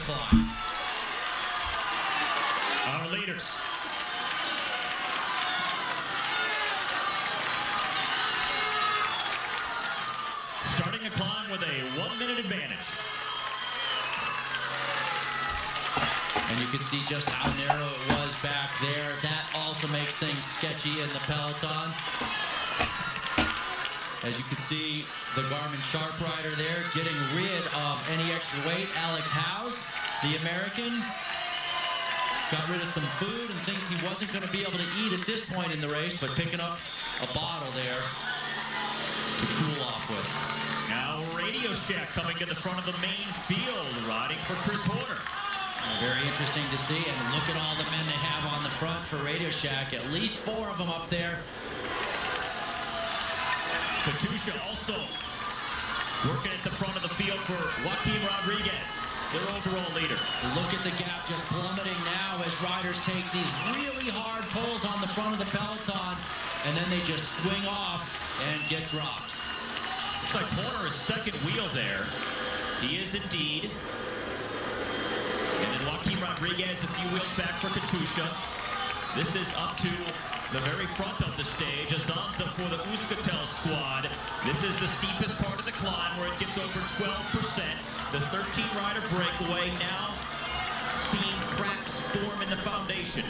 climb. Our leaders. Starting the climb with a 1-minute advantage. And you can see just how narrow it was back there. That also makes things sketchy in the peloton. As you can see, the Garmin Sharp Rider there getting rid of any extra weight. Alex Howes, the American, got rid of some food and things he wasn't going to be able to eat at this point in the race, but picking up a bottle there to cool off with. Now Radio Shack coming to the front of the main field, riding for Chris Horner. Very interesting to see, and look at all the men they have on the front for Radio Shack. At least 4 of them up there. Katusha also working at the front of the field for Joaquin Rodriguez, their overall leader. Look at the gap just plummeting now as riders take these really hard pulls on the front of the peloton, and then they just swing off and get dropped. Looks like Horner is second wheel there. He is indeed. And then Joaquin Rodriguez a few wheels back for Katusha. This is up to the very front of the stage. Azanza for the Euskaltel squad. This is the steepest part of the climb where it gets over 12%. The 13-rider breakaway now seeing cracks form in the foundation.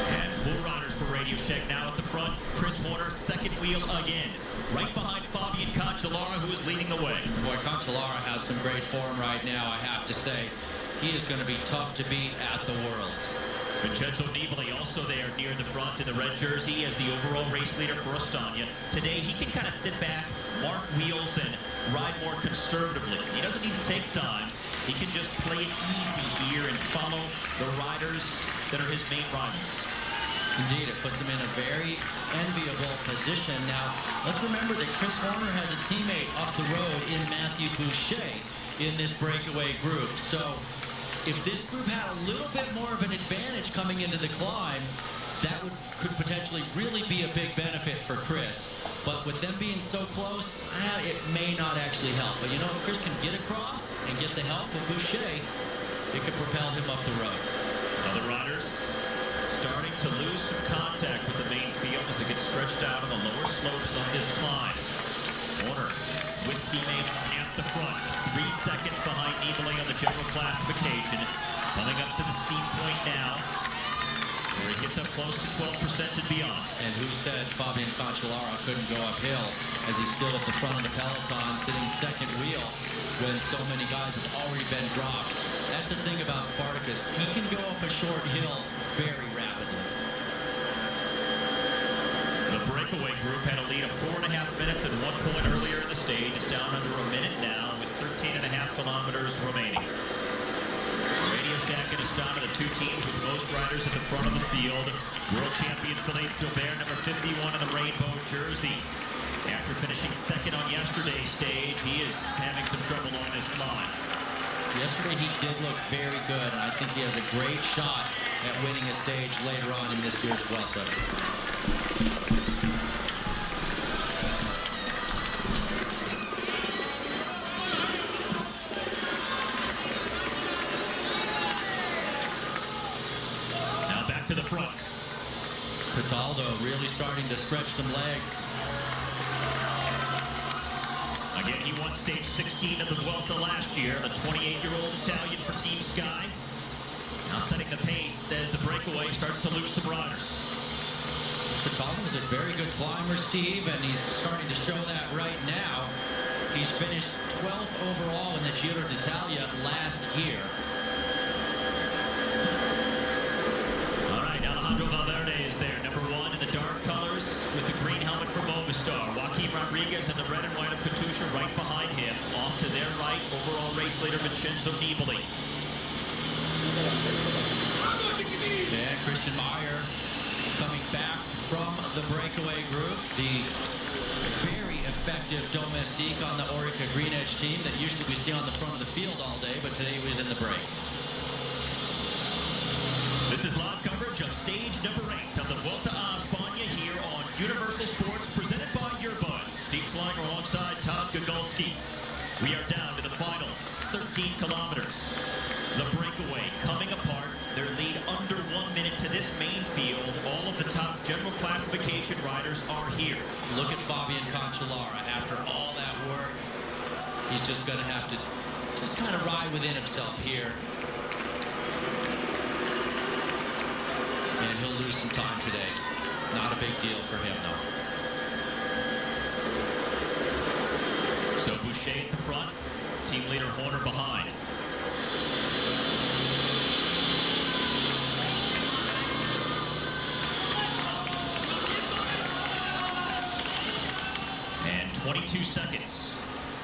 And 4 riders for Radio Shack now at the front. Chris Horner, second wheel again. Right behind Fabian Cancellara, who is leading the way. Boy, Cancellara has some great form right now, I have to say. He is going to be tough to beat at the Worlds. Vincenzo Nibali also there near the front in the red jersey as the overall race leader for Astana. Today he can kind of sit back, mark wheels, and ride more conservatively. He doesn't need to take time. He can just play it easy here and follow the riders that are his main rivals. Indeed, it puts him in a very enviable position. Now, let's remember that Chris Horner has a teammate up the road in Matthew Boucher in this breakaway group. So if this group had a little bit more of an advantage coming into the climb, that could potentially really be a big benefit for Chris. But with them being so close, it may not actually help. But you know, if Chris can get across and get the help of Boucher, it could propel him up the road. Other riders starting to lose some contact with the main field as it gets stretched out on the lower slopes of this climb. Horner with teammates at the front, 3 seconds behind Nibali on the general classification. Coming up to the steep point now, where he gets up close to 12% and beyond. And who said Fabian Cancellara couldn't go uphill as he's still at the front of the peloton, sitting second wheel when so many guys have already been dropped. That's the thing about Spartacus. He can go up a short hill very rapidly. The breakaway group had a lead of 4.5 minutes at one point earlier in the stage. It's down under a minute now with 13.5 kilometers remaining. Radio Shack and Astana, the 2 teams with the most riders at the front of the field. World champion Philippe Gilbert, number 51 in the rainbow jersey. After finishing second on yesterday's stage, he is having some trouble on this climb. Yesterday he did look very good, and I think he has a great shot at winning a stage later on in this year's Vuelta. Now back to the front. Cataldo really starting to stretch some legs. Again, he won stage 16 of the Vuelta last year, the 28-year-old Italian for Team Sky. Now setting the pace as the breakaway starts to lose some riders. Cataldo's a very good climber, Steve, and he's starting to show that right now. He's finished 12th overall in the Giro d'Italia last year. All right, Alejandro Valverde is there, number 1 in the dark colors with the green helmet for Movistar. Joaquin Rodriguez in the red and white of Katusha right behind him. Off to their right, overall race leader Vincenzo Nibali. And Christian Meyer coming back from the breakaway group. The very effective domestique on the Orica Green Edge team that usually we see on the front of the field all day, but today he was in the break. This is live coverage of stage number 8 of the Vuelta a España here on Universal Sports, presented by Yearbud. Steve Schleimer alongside Todd Gogolski. We are down to the final 13 13 kilometers. The breakaway coming apart. Their lead under 1 minute to this main field. All of the top general classification riders are here. Look at Fabian Cancellara. After all that work, he's just going to have to just kind of ride within himself here. And he'll lose some time today. Not a big deal for him, though. So Boucher at the front, team leader Horner behind. And 22 seconds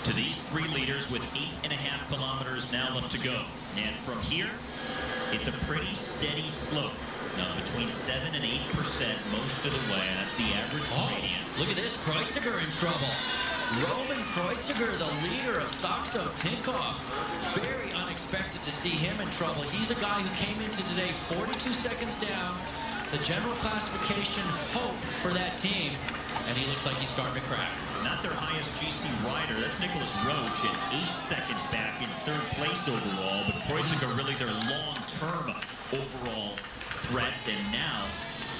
to these three leaders with 8.5 kilometers now left to go. And from here, it's a pretty steady slope. Between 7 and 8% most of the way. That's the average gradient. Look at this, Kreuziger in trouble. Roman Kreuziger, the leader of Saxo Tinkoff. Very unexpected to see him in trouble. He's a guy who came into today 42 seconds down. The general classification hope for that team. And he looks like he's starting to crack. Not their highest GC rider. That's Nicholas Roach at 8 seconds back in third place overall. But Kreuziger really their long-term overall threat, and now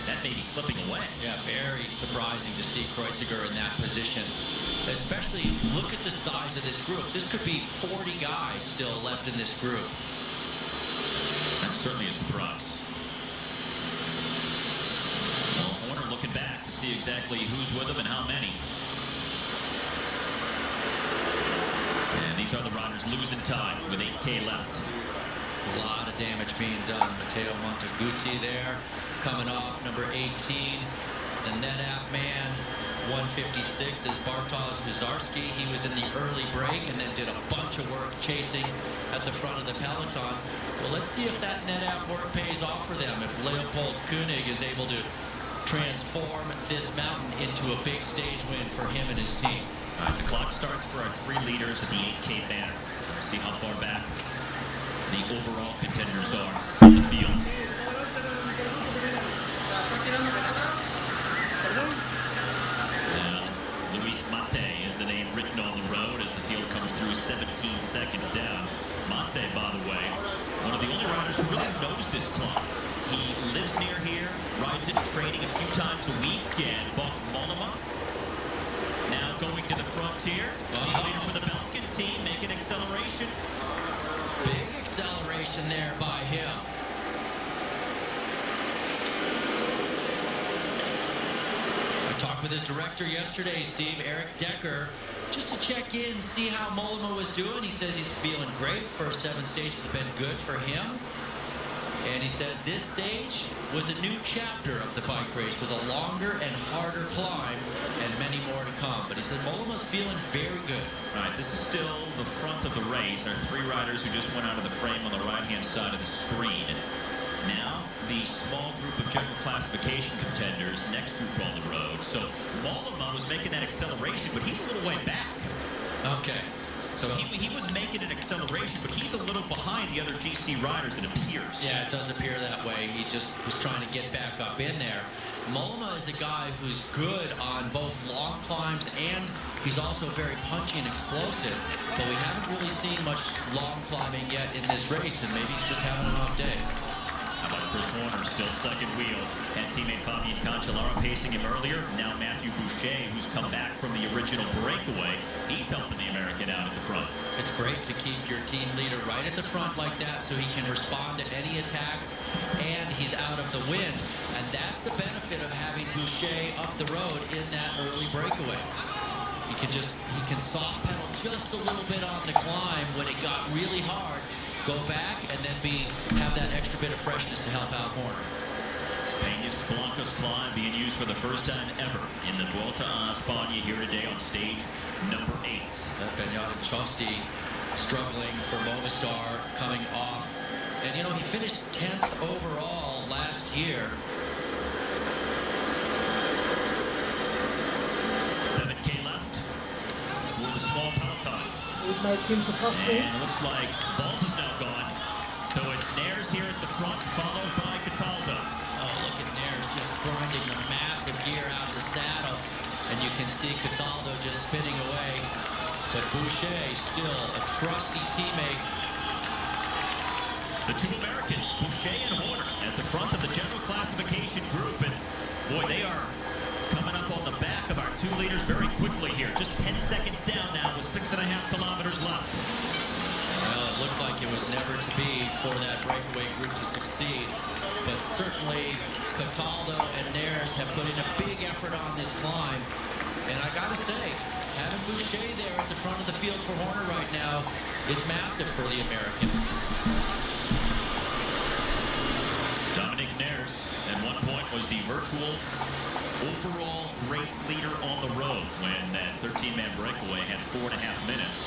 that may be slipping away. Yeah, very surprising to see Kreuziger in that position. Especially, look at the size of this group. This could be 40 guys still left in this group. That's certainly a surprise. Well, Horner looking back to see exactly who's with him and how many. And these are the riders losing time with 8K left. A lot of damage being done. Matteo Monteguti there, coming off number 18. The NetApp man, 156 is Bartosz Pizarski. He was in the early break and then did a bunch of work chasing at the front of the peloton. Well, let's see if that NetApp work pays off for them. If Leopold Koenig is able to transform this mountain into a big stage win for him and his team. All right, the clock starts for our three leaders at the 8K banner. Let's see how far back the overall contenders are in the field. Now, Luis Mate is the name written on the road as the field comes through 17 seconds down. Mate, by the way, one of the only riders who really knows this club. He lives near here, rides it, training a few times a week, and bought Mollema. Now going to the frontier, team leader for the Belkin team, making acceleration. Big acceleration there by him. I talked with his director yesterday, Steve, Eric Decker, just to check in, see how Mollema was doing. He says he's feeling great. First 7 stages have been good for him. And he said this stage was a new chapter of the bike race with a longer and harder climb and many more to come. But he said Mollema's feeling very good. All right, this is still the front of the race. Our three riders who just went out of the frame on the right-hand side of the screen. Now, the small group of general classification contenders, next group on the road. So Mollema was making that acceleration, but he's a little way back. Okay. So he was making an acceleration, but he's a little behind the other GC riders, it appears. Yeah, it does appear that way. He just was trying to get back up in there. Mollema is a guy who's good on both long climbs, and he's also very punchy and explosive. But we haven't really seen much long climbing yet in this race, and maybe he's just having an off day. How about Chris Horner, still second wheel, and teammate Fabian Cancellara pacing him earlier. Now Matthew Boucher, who's come back from the original breakaway. He's helping the American out at the front. It's great to keep your team leader right at the front like that so he can respond to any attacks, and he's out of the wind. And that's the benefit of having Boucher up the road in that early breakaway. He can soft pedal just a little bit on the climb when it got really hard, go back, and then have that extra bit of freshness to help out Horner. Peñas Blancos climb being used for the first time ever in the Vuelta a España here today on stage number 8. Benyat and Chosti struggling for Movistar coming off. And, you know, he finished 10th overall last year. 7K left for the small peloton. It might seem to cost me. And it looks like Balls is now gone. So it's Nares here at the front, followed by Cataldo. Oh, look at Nares just grinding the massive gear out of the saddle. And you can see Cataldo just spinning away. But Boucher, still a trusty teammate. The two Americans, Boucher and Horner, at the front of the general classification group. And boy, they are coming up on the back of our two leaders very quickly here. Just 10 seconds down now with 6.5 kilometers left. Well, it looked like it was never to be for that breakaway group to succeed. But certainly, Cataldo and Nares have put in a big effort on this climb. And I got to say, having Boucher there at the front of the field for Horner right now is massive for the American. Dominic Nares, at one point, was the virtual overall race leader on the road when that 13-man breakaway had 4.5 minutes.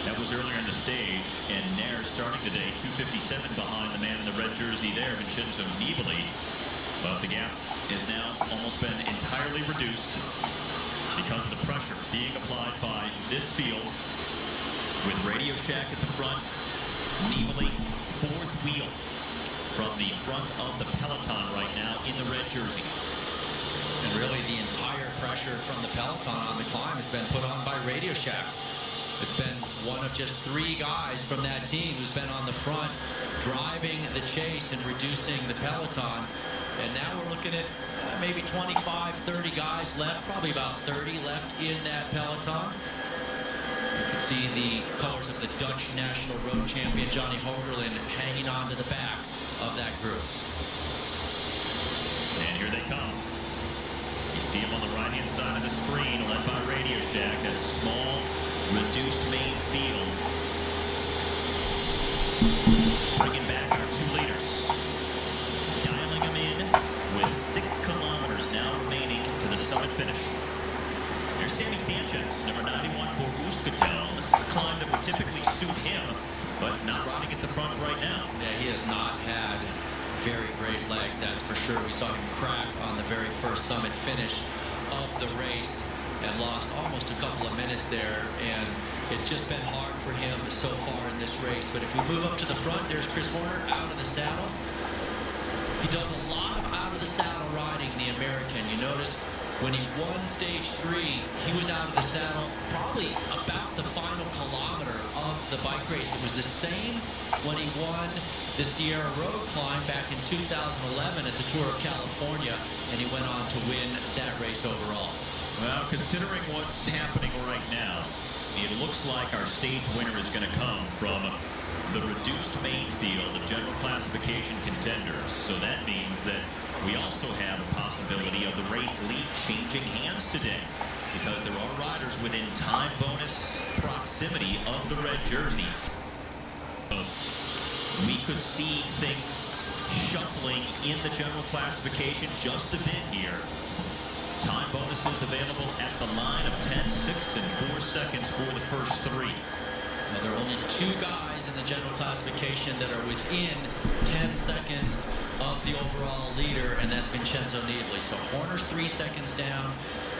That was earlier in the stage, and Nares starting today 2:57 behind the man in the red jersey there, Vincenzo Nibali. But the gap has now almost been entirely reduced because of the pressure being applied by this field with Radio Shack at the front. Nibali, fourth wheel from the front of the peloton right now in the red jersey. And really the entire pressure from the peloton on the climb has been put on by Radio Shack. It's been one of just 3 guys from that team who's been on the front driving the chase and reducing the peloton. And now we're looking at maybe 25, 30 guys left, probably about 30 left in that peloton. You can see the colors of the Dutch national road champion Johnny Hogerland hanging on to the back of that group. And here they come. You see them on the right-hand side of the screen, led by Radio Shack. That small, reduced main field. Bringing back our two leaders. Dialing them in with 6 kilometers now remaining to the summit finish. There's Sammy Sanchez, number 91 for Euskaltel. This is a climb that would typically suit him, but not riding at the front right now. Yeah, he has not had very great legs, that's for sure. We saw him crack on the very first summit finish of the race and lost almost a couple of minutes there, and it's just been hard for him so far in this race. But if we move up to the front, there's Chris Horner out of the saddle. He does a lot of out of the saddle riding, the American. You notice when he won stage 3, he was out of the saddle probably about the final kilometer of the bike race. It was the same when he won the Sierra Road climb back in 2011 at the Tour of California, and he went on to win that race overall. Well, considering what's happening right now, it looks like our stage winner is going to come from the reduced main field of general classification contenders. So that means that we also have a possibility of the race lead changing hands today, because there are riders within time bonus proximity of the red jersey. We could see things shuffling in the general classification just a bit here. Time bonuses available at the line of 10, 6, and 4 seconds for the first 3. Now, there are only 2 guys in the general classification that are within 10 seconds of the overall leader, and that's Vincenzo Nibali. So Horner's 3 seconds down,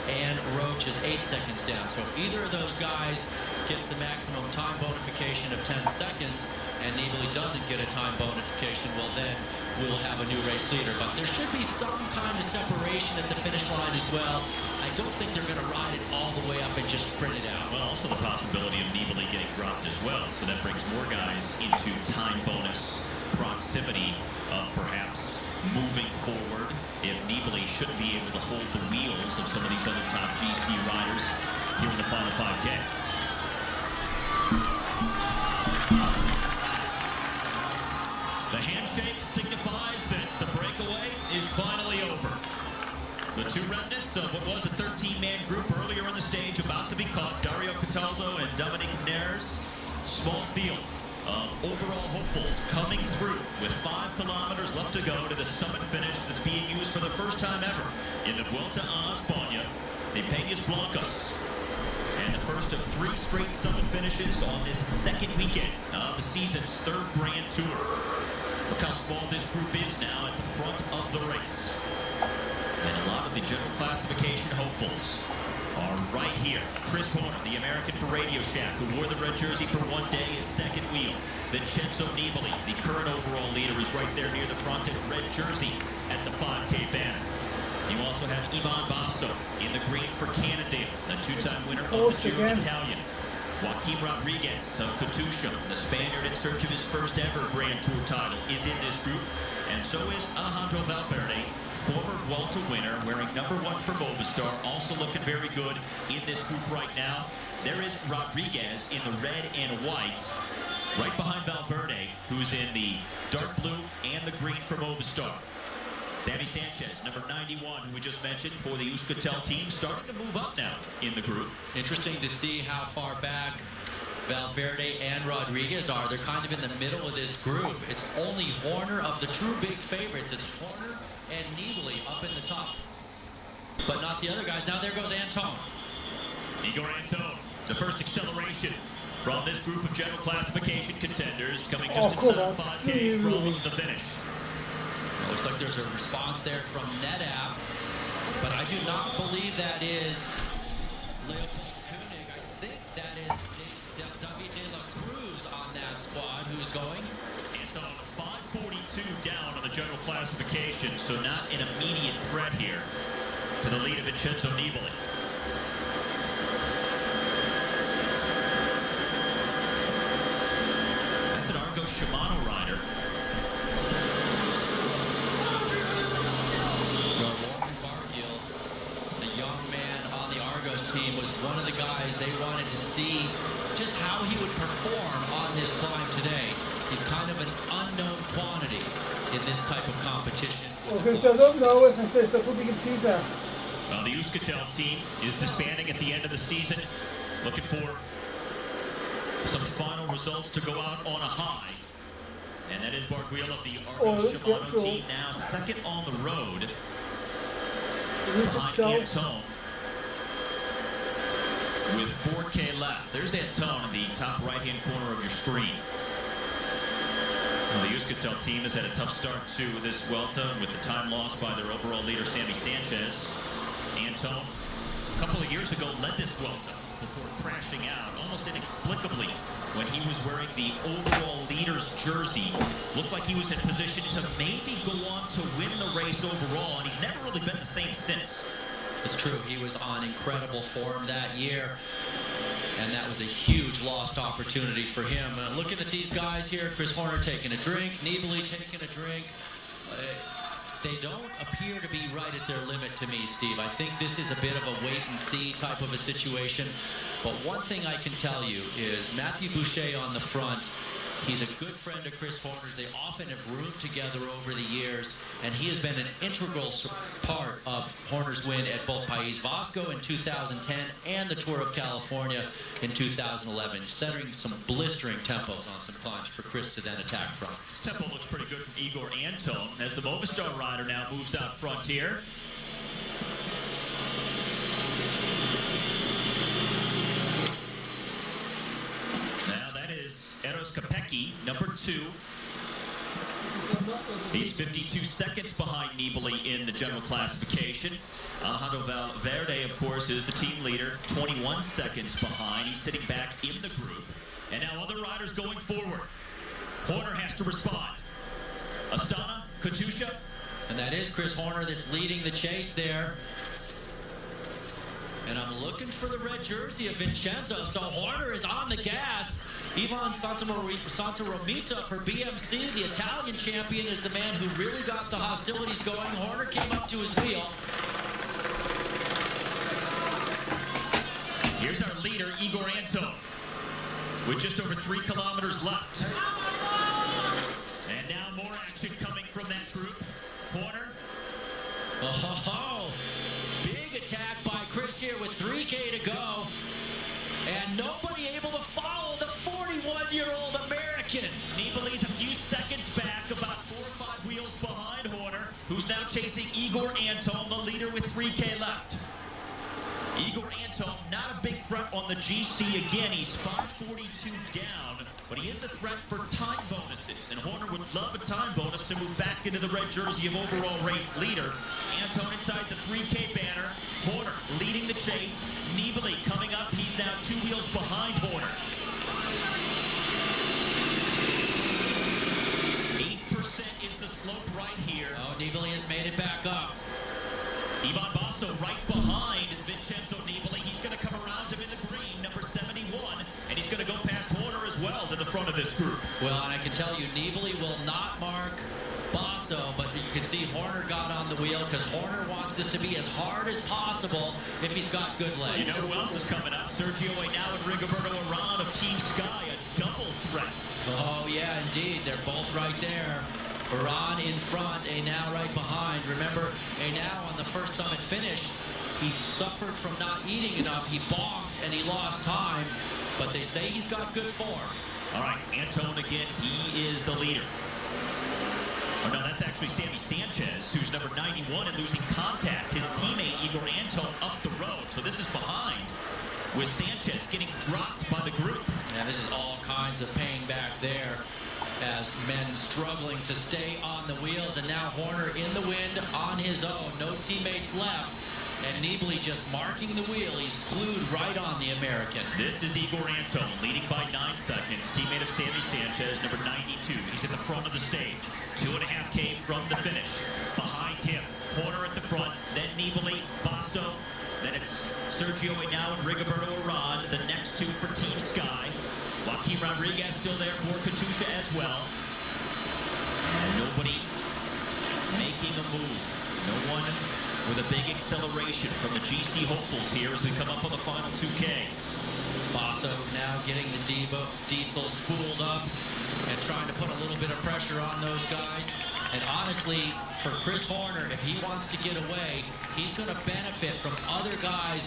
and Roach is 8 seconds down. So if either of those guys gets the maximum time bonification of 10 seconds, and Nibali doesn't get a time bonification, well then we'll have a new race leader. But there should be some kind of separation at the finish line as well. I don't think they're going to ride it all the way up and just sprint it out. Well, also the possibility of Nibali getting dropped as well. So that brings more guys into time bonus proximity of perhaps moving forward if Nibali shouldn't be able to hold the wheels of some of these other top GC riders here in the final 5K. The handshake signifies that the breakaway is finally over. The 2 remnants of what was a 13-man group earlier in the stage about to be caught. Dario Cataldo and Dominic Nares. Small field of overall hopefuls coming through with 5 kilometers left to go to the summit finish that's being used for the first time ever in the Vuelta a España, the Peñas Blancas. And the first of 3 straight summit finishes on this second weekend of the season's 3rd Grand Tour. Look how small this group is now at the front of the race. And a lot of the general classification hopefuls are right here. Chris Horner, the American for Radio Shack, who wore the red jersey for 1 day, his second wheel. Vincenzo Nibali, the current overall leader, is right there near the front in red jersey at the 5K banner. You also have Ivan Basso in the green for Cannondale, the 2-time winner of the Giro Italian. Joaquim Rodriguez of Katusha, the Spaniard in search of his first ever Grand Tour title, is in this group. And so is Alejandro Valverde, former Vuelta winner, wearing #1 for Movistar, also looking very good in this group right now. There is Rodriguez in the red and white, right behind Valverde, who's in the dark blue and the green for Movistar. Sammy Sanchez, number 91, who we just mentioned for the Euskaltel team, starting to move up now in the group. Interesting to see how far back Valverde and Rodriguez are. They're kind of in the middle of this group. It's only Horner of the true big favorites. It's Horner and Nibali up in the top, but not the other guys. Now there goes Antone. Igor Antone, the first acceleration from this group of general classification contenders, coming just inside of 5K from the finish. It looks like there's a response there from NetApp, but I do not believe that is Leopold Koenig. I think that is David de la Cruz on that squad who's going. Antone, 5:42 down on the general classification, so not an immediate threat here to the lead of Vincenzo Nibali. That's an Argo Shimano rider. Team was one of the guys they wanted to see just how he would perform on this climb today. He's kind of an unknown quantity in this type of competition. Okay, so I don't know if it's the putting in teaser. Well, the Euskaltel team is disbanding at the end of the season, looking for some final results to go out on a high. And that is Barguil of the Argo Shimano team, now second on the road behind Antone. With 4K left. There's Antone in the top right-hand corner of your screen. Well, the Euskaltel team has had a tough start to this Vuelta with the time lost by their overall leader, Sammy Sanchez. Antone, a couple of years ago, led this Vuelta before crashing out almost inexplicably when he was wearing the overall leader's jersey. Looked like he was in position to maybe go on to win the race overall, and he's never really been the same since. It's true. He was on incredible form that year, and that was a huge lost opportunity for him. Looking at these guys here, Chris Horner taking a drink, Nibali taking a drink. They don't appear to be right at their limit to me, Steve. I think this is a bit of a wait-and-see type of a situation. But one thing I can tell you is Mathieu Boucher on the front. He's a good friend of Chris Horner's. They often have roomed together over the years, and he has been an integral part of Horner's win at both País Vasco in 2010 and the Tour of California in 2011, setting some blistering tempos on some climbs for Chris to then attack from. This tempo looks pretty good from Igor Antone as the Movistar rider now moves out front here. Aeroscoop, number 2. He's 52 seconds behind Nibali in the general classification. Alejandro Valverde, of course, is the team leader, 21 seconds behind. He's sitting back in the group. And now other riders going forward. Horner has to respond. Astana, Katusha. And that is Chris Horner that's leading the chase there. And I'm looking for the red jersey of Vincenzo. So Horner is on the gas. Ivan Santaromita for BMC, the Italian champion, is the man who really got the hostilities going. Horner came up to his wheel. Here's our leader, Igor Antone, with just over 3 kilometers left. And now more action coming from that group. Horner. Oh, big attack by Chris here with 3K to go. And nobody able to follow the 41-year-old American. Nibali's a few seconds back, about 4 or 5 wheels behind Horner, who's now chasing Igor Antone, the leader with 3K left. Igor Antone, not a big threat on the GC again. He's 5:42 down, but he is a threat for time bonuses. And Horner would love a time bonus to move back into the red jersey of overall race leader. Antone inside the 3K banner. Horner leading the chase. Nibali coming up. He's now 2 wheels behind Horner. 8% is the slope right here. Oh, Nibali has made it back up. Ivan Basso right behind Vincenzo Nibali. He's going to come around him in the green, number 71. And No, and I can tell you, Nibali will not mark Basso, but you can see Horner got on the wheel because Horner wants this to be as hard as possible if he's got good legs. You know who else is coming up? Sergio Henao and Rigoberto Urán of Team Sky, a double threat. Oh, yeah, indeed. They're both right there. Urán in front, Henao right behind. Remember, Henao on the first summit finish, he suffered from not eating enough. He bonked and he lost time, but they say he's got good form. All right, Antone again, he is the leader. Oh, no, that's actually Sammy Sanchez, who's number 91 and losing contact. His teammate, Igor Antone, up the road. So this is behind with Sanchez getting dropped by the group. Yeah, this is all kinds of pain back there as men struggling to stay on the wheels. And now Horner in the wind on his own. No teammates left. And Nibali just marking the wheel. He's glued right on the American. This is Igor Antone, leading by 9 seconds. Teammate of Sammy Sanchez, number 92. He's at the front of the stage. 2.5K from the finish. Behind him, Horner at the front, then Nibali, Basso. Then it's Sergio Henao and Rigoberto Urán, the next two for Team Sky. Joaquim Rodriguez still there for Katusha as well. And nobody making a move. No one with a big acceleration from the GC hopefuls here as we come up on the final 2K. Basso now getting the diesel spooled up and trying to put a little bit of pressure on those guys. And honestly, for Chris Horner, if he wants to get away, he's going to benefit from other guys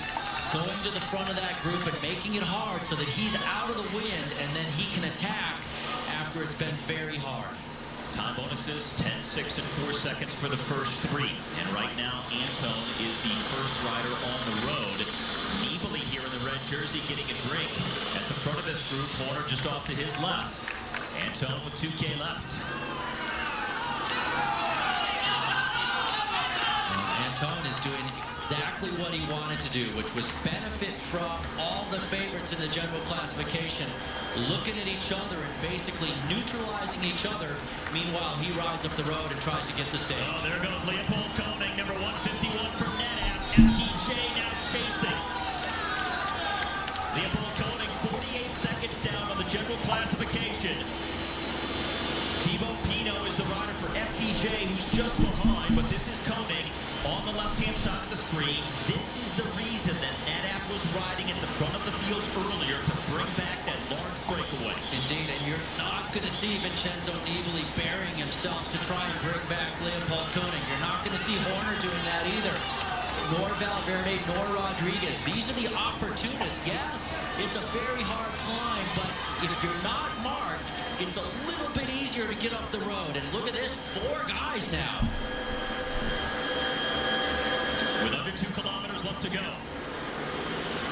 going to the front of that group and making it hard so that he's out of the wind and then he can attack after it's been very hard. Time bonuses, 10, 6, and 4 seconds for the first 3. And right now, Antone is the first rider on the road. Nibali here in the red jersey getting a drink at the front of this group. Horner just off to his left. Antone with 2K left. Antone is doing exactly what he wanted to do, which was benefit from all the favorites in the general classification, looking at each other and basically neutralizing each other. Meanwhile, he rides up the road and tries to get the stage. Oh, there goes Leopold Koenig, number 151 from NetApp. FDJ now chasing. Leopold Koenig, 48 seconds down on the general classification. Thibaut Pinot is the rider for FDJ, who's just behind, but this is Koenig on the left-hand side of the screen. This is the reason that NetApp was riding at the front of the field earlier to bring back that large breakaway. Indeed, and you're not going to see Vincenzo Nibali burying himself to try and bring back Leopold Koenig. You're not going to see Horner doing that either, nor Valverde, nor Rodriguez. These are the opportunists. Yeah, it's a very hard climb, but if you're not marked, it's a little bit easier to get up the road. And look at this, 4 guys now. With under 2 kilometers left to go.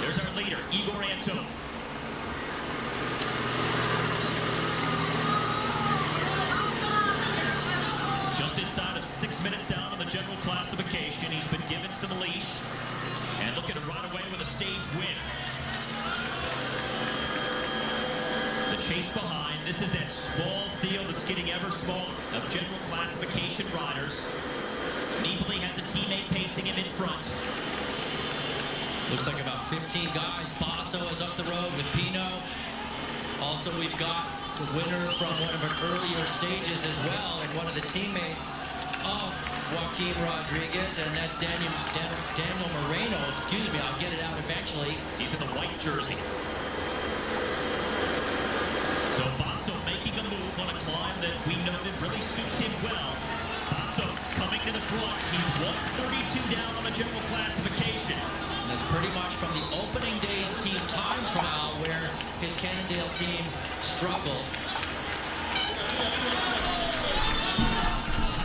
There's our leader, Igor Antone. Just inside of 6 minutes down on the general classification. He's been given some leash and looking to run away with a stage win. The chase behind. This is that small field that's getting ever smaller of general classification riders. Nibali has a teammate pacing him in front. Looks like about 15 guys. Basso is up the road with Pinot. Also, we've got the winner from one of our earlier stages as well, and one of the teammates of Joaquim Rodriguez, and that's Daniel Moreno. Excuse me, I'll get it out eventually. He's in the white jersey. So Basso making a move on a climb that we noted really suits him well. Basso coming to the front. He's 132 down on the general classification. And that's pretty much from the opening day's team time trial where his Cannondale team struggled.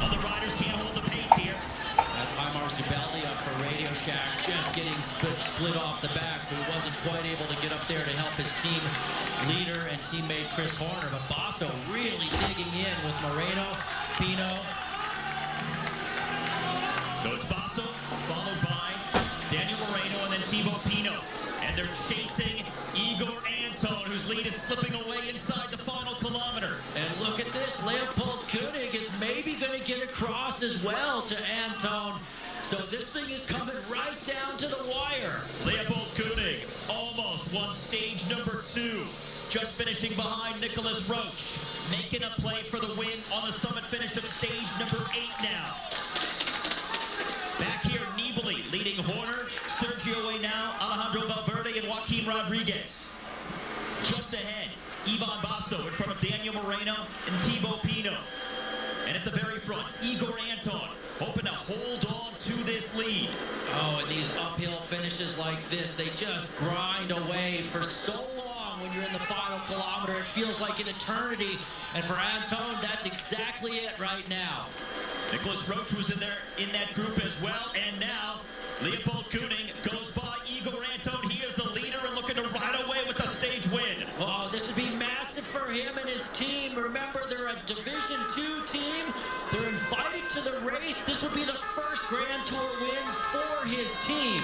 Other riders can't hold the pace here. That's Jaimar Zubelli up for Radio Shack, just getting split off the back, so he wasn't quite able to get up there to help his team leader and teammate Chris Horner. But Basso really digging in with Moreno, Pinot. So it's Basso, followed by Daniel Moreno and then Thibaut Pinot. And they're chasing Igor Antone, whose lead is slipping away inside the final kilometer. And look at this, Leopold Koenig is maybe going to get across as well to Antone. So this thing is coming right down to the wire. Leopold Koenig almost won stage number 2. Just finishing behind Nicholas Roach. making a play for the win on the summit finish of stage number 8 now. Back here, Nibali leading Horner, Sergio Henao, Alejandro Valverde, and Joaquin Rodriguez. Just ahead, Ivan Basso in front of Daniel Moreno and Thibaut Pinot. And at the very front, Igor Anton hoping to hold on to this lead. Oh, and these uphill finishes like this, they just grind away for so long when you're in the final kilometer. It feels like an eternity. And for Anton, that's exactly it right now. Nicholas Roach was in there in that group as well. And now, Leopold Koenig goes by Igor Anton. He is the leader and looking to ride away with the stage win. Oh, this would be massive for him and his team. Remember, they're a Division II team. They're invited to the race. This would be the first Grand Tour win for his team.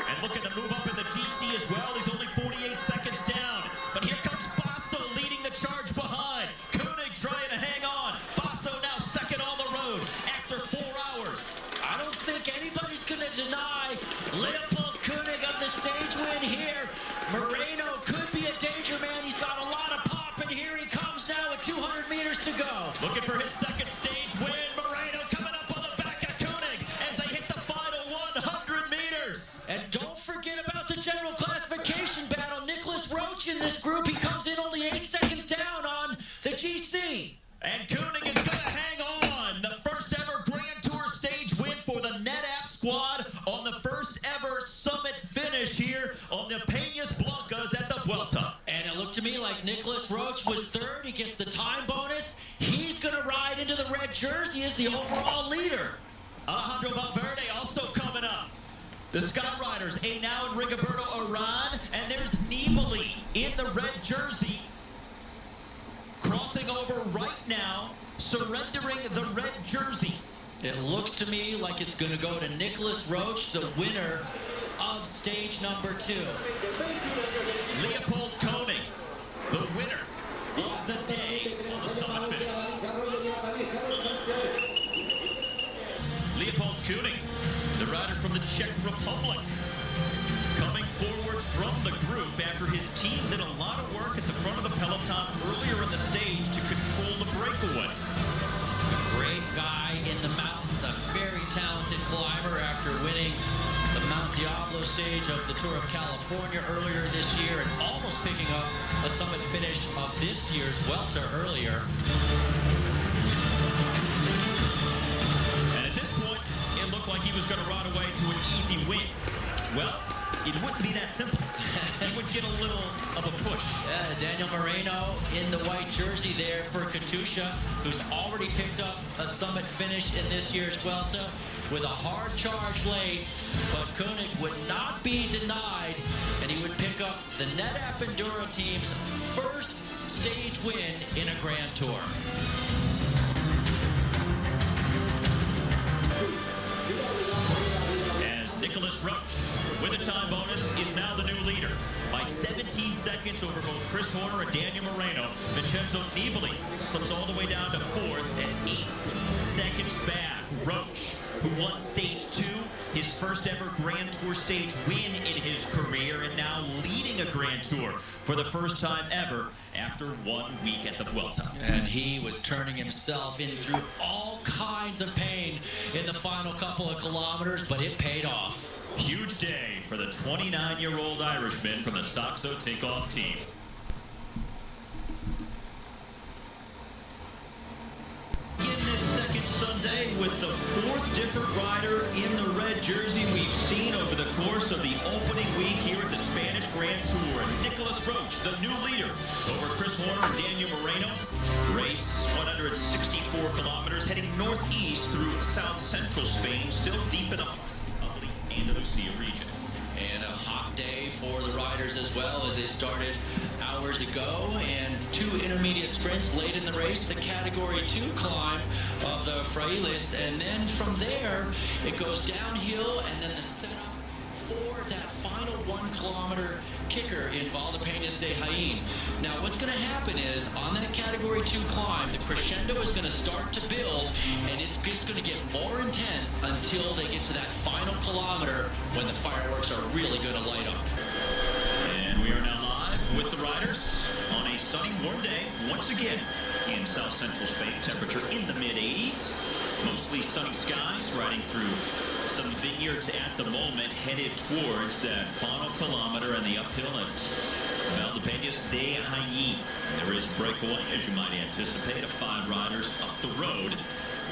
And looking to move up in the GC as well. He's only 48 seconds down. But here comes Basso leading the charge behind. Koenig trying to hang on. Basso now second on the road after 4 hours. I don't think anybody's going to deny Leopold Koenig of the stage win here. Moreno could be a danger man. He's got a lot of pop, and here he comes now with 200 meters to go. Looking for his second stage win. Moreno coming up on the back of Koenig as they hit the final 100 meters. And don't forget about the general classification battle. Nicholas Roach in this group. He comes in only 8 seconds down on the GC. And Koenig is going to hang on. The first ever Grand Tour stage win for the NetApp squad on the first ever summit finish here on the Peñas Blancas at the Vuelta. And it looked to me like Nicholas Roach was third. He gets the time bonus. He's going to ride into the red jersey as the overall leader. Alejandro Valverde also coming up. The Skyriders, Henao and Rigoberto Urán, and there's Nibali in the red jersey. Crossing over right now, surrendering the red jersey. It looks to me like it's going to go to Nicholas Roach, the winner of stage number 2. Leopold Koenig, the winner of the day on the summit finish. Leopold Koenig, the rider from the Czech Republic, coming forward from the group after his team did a lot of work at the front of the peloton earlier in the stage to control the breakaway. Great guy in the mountains, a very talented climber after winning the Mount Diablo stage of the Tour of California earlier this year and almost picking up a summit finish of this year's Vuelta earlier. And at this point, it looked like he was going to ride away to an easy win. Well, it wouldn't be that simple. He would get a little of a push. Daniel Moreno in the white jersey there for Katusha, who's already picked up a summit finish in this year's Vuelta with a hard charge late, but Koenig would not be denied, and he would pick up the NetApp Enduro team's first stage win in a Grand Tour. As Nicholas Roach, with a time bonus, is now the new leader by 17 seconds over both Chris Horner and Daniel Moreno. Vincenzo Nibali slips all the way down to 4th at 18 seconds back. Roach, who won stage 2, his first ever Grand Tour stage win in his career, and now leading a Grand Tour for the first time ever after 1 week at the Vuelta. And he was turning himself in through all kinds of pain in the final couple of kilometers, but it paid off. Huge day for the 29-year-old Irishman from the Saxo Tinkoff team. In this second Sunday with the 4th different rider in the red jersey we've seen over the course of the opening week here at the Spanish Grand Tour. Nicholas Roach, the new leader, over Chris Horner and Daniel Moreno. Race 164 kilometers heading northeast through south-central Spain, still deep in the Andalusia region. And a hot day for the riders as well, as they started hours ago, and 2 intermediate sprints late in the race, the category 2 climb of the Frailes, and then from there it goes downhill, and then the setup for that final 1 kilometer kicker in Valdepeñas de Jaén. Now what's going to happen is on that category 2 climb, the crescendo is going to start to build, and it's just going to get more intense until they get to that final kilometer when the fireworks are really going to light up. And we are now live with the riders on a sunny, warm day once again in south central Spain. Temperature in the mid-80s. Mostly sunny skies, riding through some vineyards at the moment, headed towards that final kilometer and the uphill at Valdepeñas de Jaén. There is breakaway, as you might anticipate, of 5 riders up the road.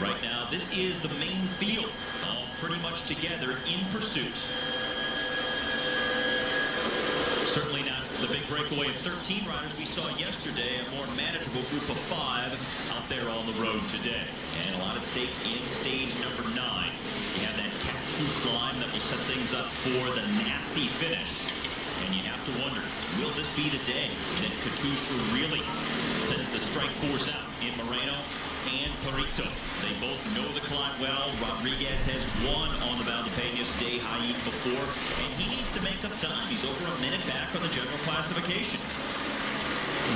Right now, this is the main field, all pretty much together in pursuit. Certainly not the big breakaway of 13 riders we saw yesterday. A more manageable group of 5 out there on the road today. And a lot at stake in stage number 9. You have that Cat 2 climb that will set things up for the nasty finish. And you have to wonder, will this be the day that Katusha really sends the strike force out in Moreno and Perito? They both know the climb well. Rodriguez has won on the Valdepeñas de Jaén before, and he needs to make up time. He's over a minute back on the general classification.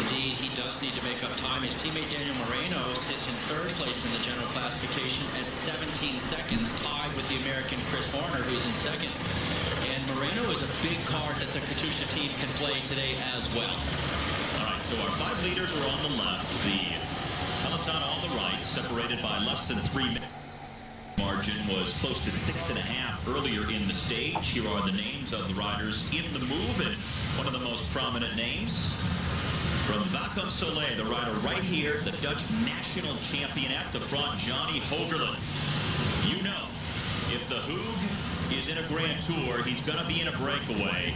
Indeed, he does need to make up time. His teammate Daniel Moreno sits in 3rd place in the general classification at 17 seconds, tied with the American Chris Horner, who's in 2nd. And Moreno is a big card that the Katusha team can play today as well. All right, so our 5 leaders are on the left. The peloton on the right, separated by less than 3 minutes. Margin was close to 6.5 earlier in the stage. Here are the names of the riders in the move, and one of the most prominent names from Vakon Soleil, the rider right here, the Dutch national champion at the front, Johnny Hogerland. You know, if the Hoog is in a Grand Tour, he's going to be in a breakaway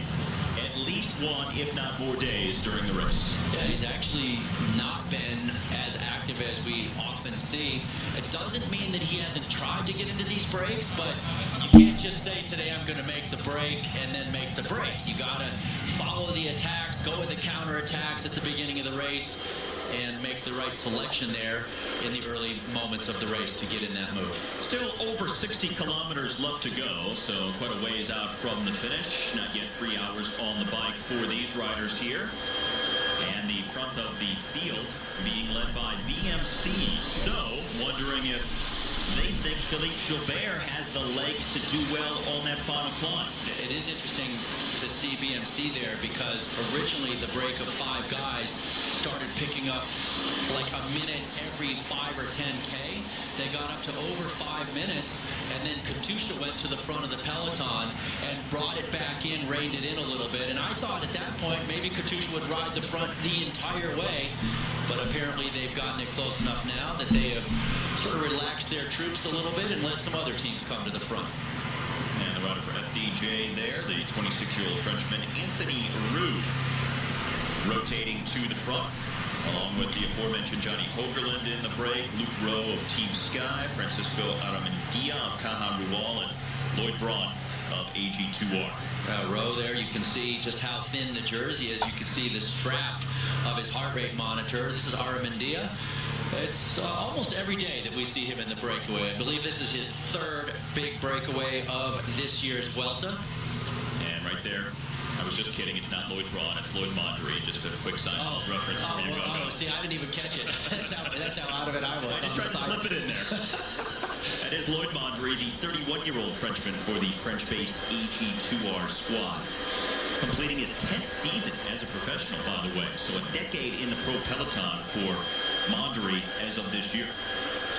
at least 1, if not more days during the race. Yeah, he's actually not been as active as we often see. It doesn't mean that he hasn't tried to get into these breaks, but you can't just say today I'm going to make the break and then make the break. You got to follow the attacks, go with the counter attacks at the beginning of the race, and make the right selection there in the early moments of the race to get in that move. Still over 60 kilometers left to go, so quite a ways out from the finish. Not yet 3 hours on the bike for these riders here. And the front of the field being led by BMC. So, wondering if they think Philippe Gilbert has the legs to do well on that final climb. It is interesting to see BMC there because originally the break of 5 guys started picking up like a minute every 5 or 10K. They got up to over 5 minutes, and then Katusha went to the front of the peloton and brought it back in, reined it in a little bit. And I thought at that point maybe Katusha would ride the front the entire way, but apparently they've gotten it close enough now that they have sort of relaxed their troops a little bit and let some other teams come to the front. And the rider for FDJ there, the 26-year-old Frenchman, Anthony Roux, rotating to the front, along with the aforementioned Johnny Hogerland in the break, Luke Rowe of Team Sky, Francisco Aramendia of Caja Rural, and Lloyd Braun of AG2R. Rowe there, you can see just how thin the jersey is. You can see the strap of his heart rate monitor. This is Aramendia. It's almost every day that we see him in the breakaway. I believe this is his 3rd big breakaway of this year's Vuelta. And right there, I was just kidding. It's not Lloyd Braun. It's Lloyd Mondry. Just a quick Seinfeld reference for you. See, I didn't even catch it. That's how out of it I was. I tried to slip it in there. That is Lloyd Mondry, the 31-year-old Frenchman for the French-based AG2R squad. Completing his 10th season as a professional, by the way. So a decade in the pro peloton for Mondry as of this year.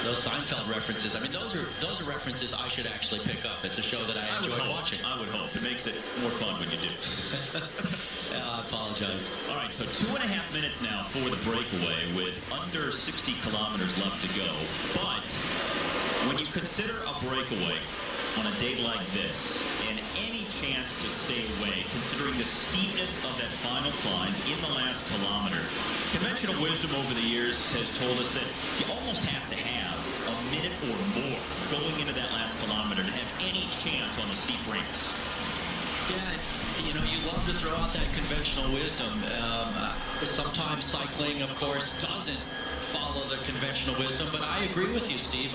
Those Seinfeld references, I mean, those are references I should actually pick up. It's a show that I enjoy watching. I would hope. It makes it more fun when you do. I apologize. All right, so 2.5 minutes now for the breakaway with under 60 kilometers left to go. But when you consider a breakaway on a day like this and any chance to stay away, considering the steepness of that final climb in the last kilometer, conventional wisdom over the years has told us that you almost have to have a minute or more going into that last kilometer to have any chance on the steep ramps. Yeah, you know, you love to throw out that conventional wisdom. Sometimes cycling, of course, doesn't follow the conventional wisdom, but I agree with you, Steve.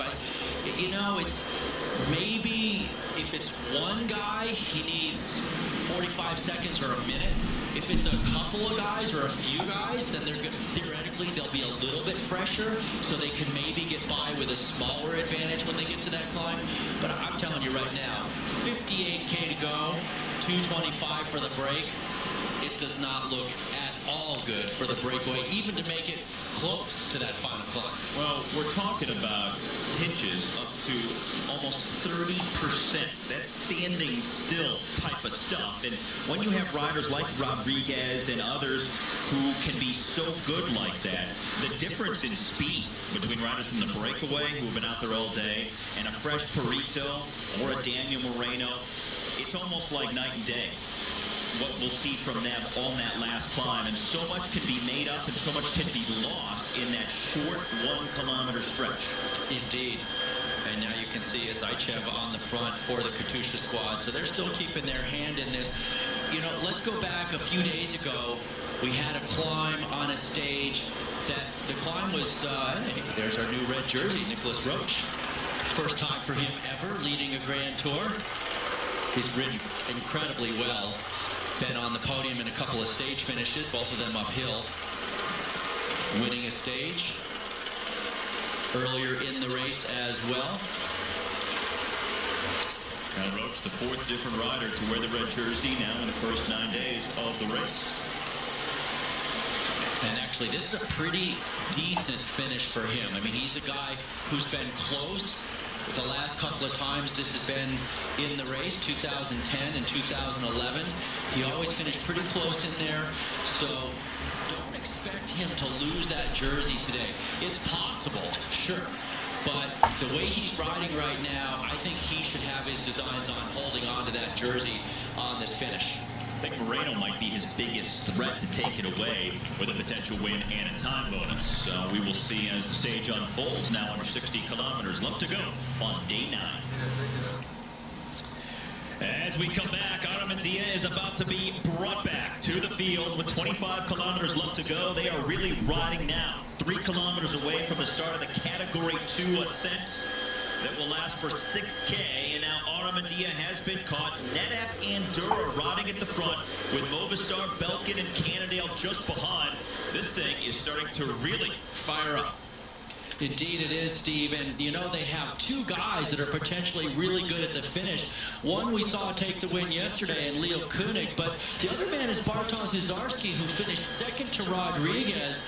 You know, it's maybe if it's one guy, he needs 45 seconds or a minute. If it's a couple of guys or a few guys, then they're going to, theoretically, they'll be a little bit fresher, so they can maybe get by with a smaller advantage when they get to that climb. But I'm telling you right now, 58K to go, 2:25 for the break. It does not look at all good for the breakaway, even to make it close to that final climb. Well, we're talking about hitches up to almost 30%. That's standing still type of stuff. And when you have riders like Rodriguez and others who can be so good like that, the difference in speed between riders from the breakaway who have been out there all day and a fresh Perito or a Daniel Moreno, it's almost like night and day what we'll see from them on that last climb. And so much can be made up and so much can be lost in that short 1 kilometer stretch. Indeed. And now you can see Zaitsev on the front for the Katusha squad. So they're still keeping their hand in this. You know, let's go back a few days ago. We had a climb on a stage that the climb was, hey, there's our new red jersey, Nicholas Roche. First time for him ever leading a Grand Tour. He's ridden incredibly well. Been on the podium in a couple of stage finishes, both of them uphill. Winning a stage earlier in the race as well. Now Roche, the 4th different rider to wear the red jersey now in the first 9 days of the race. And actually, this is a pretty decent finish for him. I mean, he's a guy who's been close. The last couple of times this has been in the race, 2010 and 2011. He always finished pretty close in there, so don't expect him to lose that jersey today. It's possible, sure, but the way he's riding right now, I think he should have his designs on holding on to that jersey on this finish. I think Moreno might be his biggest threat to take it away with a potential win and a time bonus. We will see as the stage unfolds now under 60 kilometers left to go on day 9. As we come back, Armandia is about to be brought back to the field with 25 kilometers left to go. They are really riding now 3 kilometers away from the start of the Category 2 ascent that will last for 6K, and now Armandia has been caught. Nedap and Dura riding at the front with Movistar, Belkin, and Cannondale just behind. This thing is starting to really fire up. Indeed it is, Steve, and you know they have 2 guys that are potentially really good at the finish. One we saw take the win yesterday in Leo Koenig, but the other man is Bartosz Zizarski, who finished 2nd to Rodriguez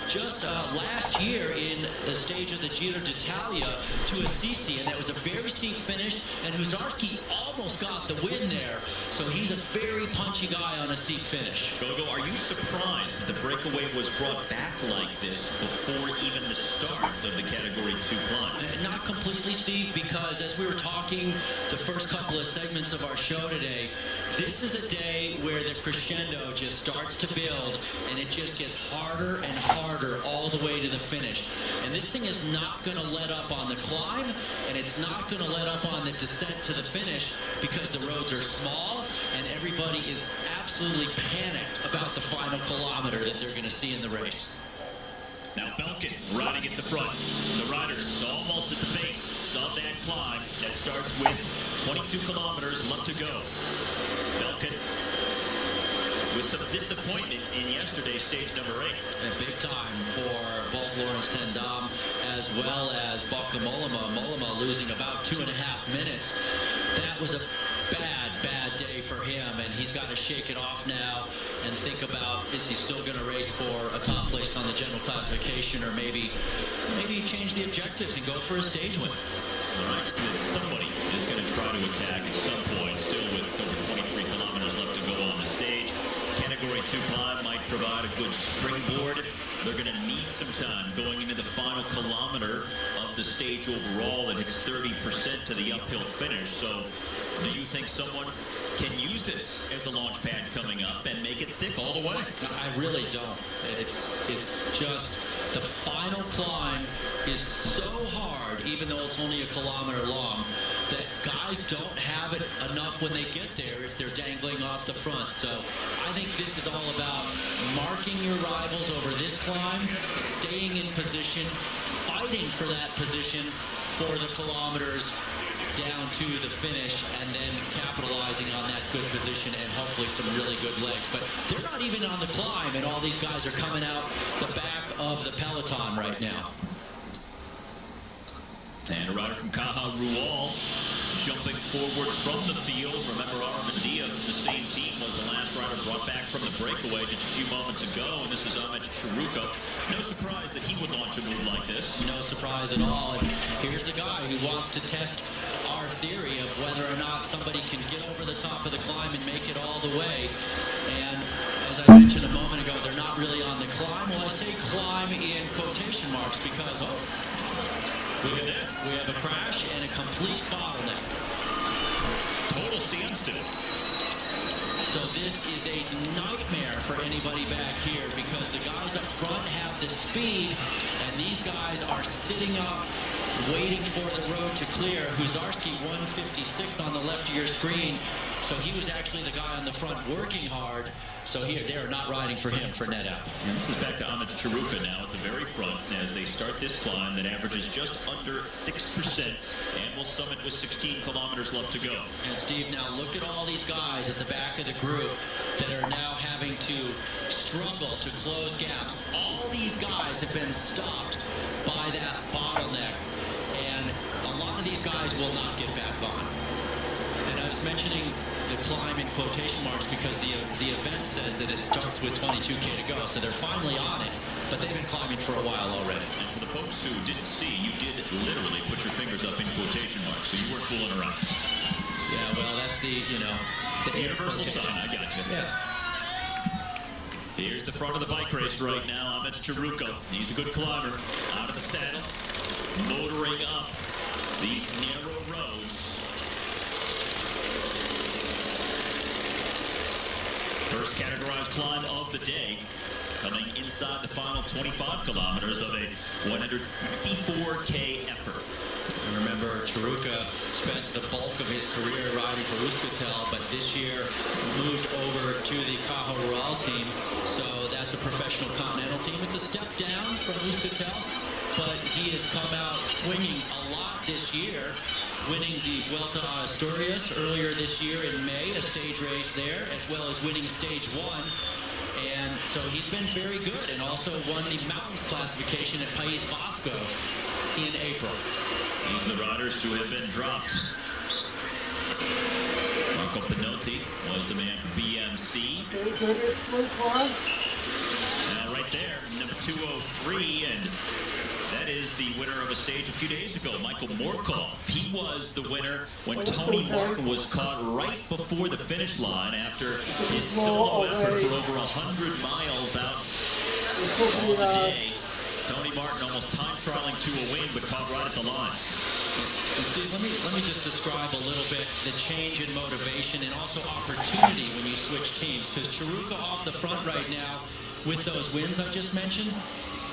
just last year in the stage of the Giro d'Italia to Assisi, and that was a very steep finish, and Huzarski almost got the win there, so he's a very punchy guy on a steep finish. Gogo, are you surprised that the breakaway was brought back like this before even the start of the Category 2 climb? Not completely, Steve, because as we were talking the first couple of segments of our show today, this is a day where the crescendo just starts to build, and it just gets harder and harder all the way to the finish. And this thing is not going to let up on the climb, and it's not going to let up on the descent to the finish because the roads are small, and everybody is absolutely panicked about the final kilometer that they're going to see in the race. Now Belkin riding at the front. The riders almost at the base of that climb that starts with 22 kilometers left to go. Belkin with some disappointment in yesterday's stage number 8. A big time for both Lawrence Tendam as well as Bokka Mollema. Mollema losing about 2.5 minutes. That was a bad day for him, and he's got to shake it off now and think about, is he still going to race for a top place on the general classification, or maybe change the objectives and go for a stage win. All right, somebody is going to try to attack at some point, still with over 23 kilometers left to go on the stage. Category 2 climb might provide a good springboard. They're going to need some time going into the final kilometer of the stage overall that hits 30% to the uphill finish. So do you think someone can use this as a launch pad coming up and make it stick all the way? I really don't. It's just the final climb is so hard, even though it's only a kilometer long, that guys don't have it enough when they get there if they're dangling off the front. So I think this is all about marking your rivals over this climb, staying in position, fighting for that position for the kilometers down to the finish, and then capitalizing on that good position and hopefully some really good legs. But they're not even on the climb, and all these guys are coming out the back of the peloton right now. And a rider from Caja Rural jumping forward from the field. Remember, Armandia from the same team was the last rider rider brought back from the breakaway just a few moments ago, and this is Ahmet Chiruka. No surprise that he would launch a move like this. No surprise at all. And here's the guy who wants to test our theory of whether or not somebody can get over the top of the climb and make it all the way. And as I mentioned a moment ago, they're not really on the climb. Well, I say climb in quotation marks because, oh, look at this. We have a crash and a complete bottleneck. Total standstill. So this is a nightmare for anybody back here because the guys up front have the speed and these guys are sitting up waiting for the road to clear. Huzarski 156 on the left of your screen. So he was actually the guy on the front working hard. So here, they are not riding for him for net out. And this is back to Ahmet Chiruka now at the very front as they start this climb that averages just under 6% and will summit with 16 kilometers left to go. And Steve, now look at all these guys at the back of the group that are now having to struggle to close gaps. All these guys have been stopped by that bottleneck, and a lot of these guys will not get back on. And I was mentioning the climb in quotation marks because the event says that it starts with 22K to go, so they're finally on it, but they've been climbing for a while already. And for the folks who didn't see, you did literally put your fingers up in quotation marks, so you weren't fooling around. Yeah, well, that's the, you know, the universal sign. I got you. Yeah. Here's the front of the bike race right now. Ahmet Chiruka. He's a good climber. Out of the saddle, motoring up these narrow roads. First categorized climb of the day, coming inside the final 25 kilometers of a 164K effort. And remember, Chiruka spent the bulk of his career riding for Euskaltel, but this year moved over to the Caja Rural team, so that's a professional continental team. It's a step down from Euskaltel, but he has come out swinging a lot this year, winning the Vuelta a Asturias earlier this year in May, a stage race there, as well as winning stage 1. And so he's been very good and also won the mountains classification at País Vasco in April. These are the riders who have been dropped. Marco Pinotti was the man for BMC. Now right there, number 203, and that is the winner of a stage a few days ago, Michael Morkov. He was the winner when Tony Martin was caught right before the finish line after his solo effort for over 100 miles out on the day. Tony Martin almost time trialing to a win, but caught right at the line. And Steve, let me just describe a little bit the change in motivation and also opportunity when you switch teams. Because Chiruka off the front right now with those wins I just mentioned,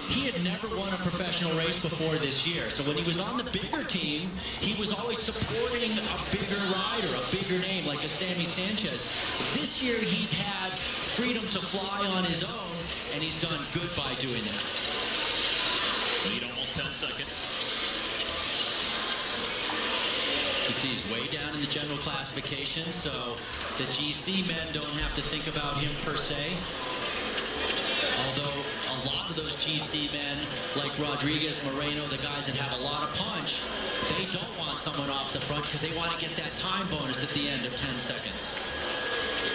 he had never won a professional race before this year. So when he was on the bigger team, he was always supporting a bigger rider, a bigger name like a Sammy Sanchez. This year he's had freedom to fly on his own, and he's done good by doing that. Lead almost 10 seconds. You can see he's way down in the general classification, so the GC men don't have to think about him per se. Although a lot of those GC men, like Rodriguez, Moreno, the guys that have a lot of punch, they don't want someone off the front because they want to get that time bonus at the end of 10 seconds.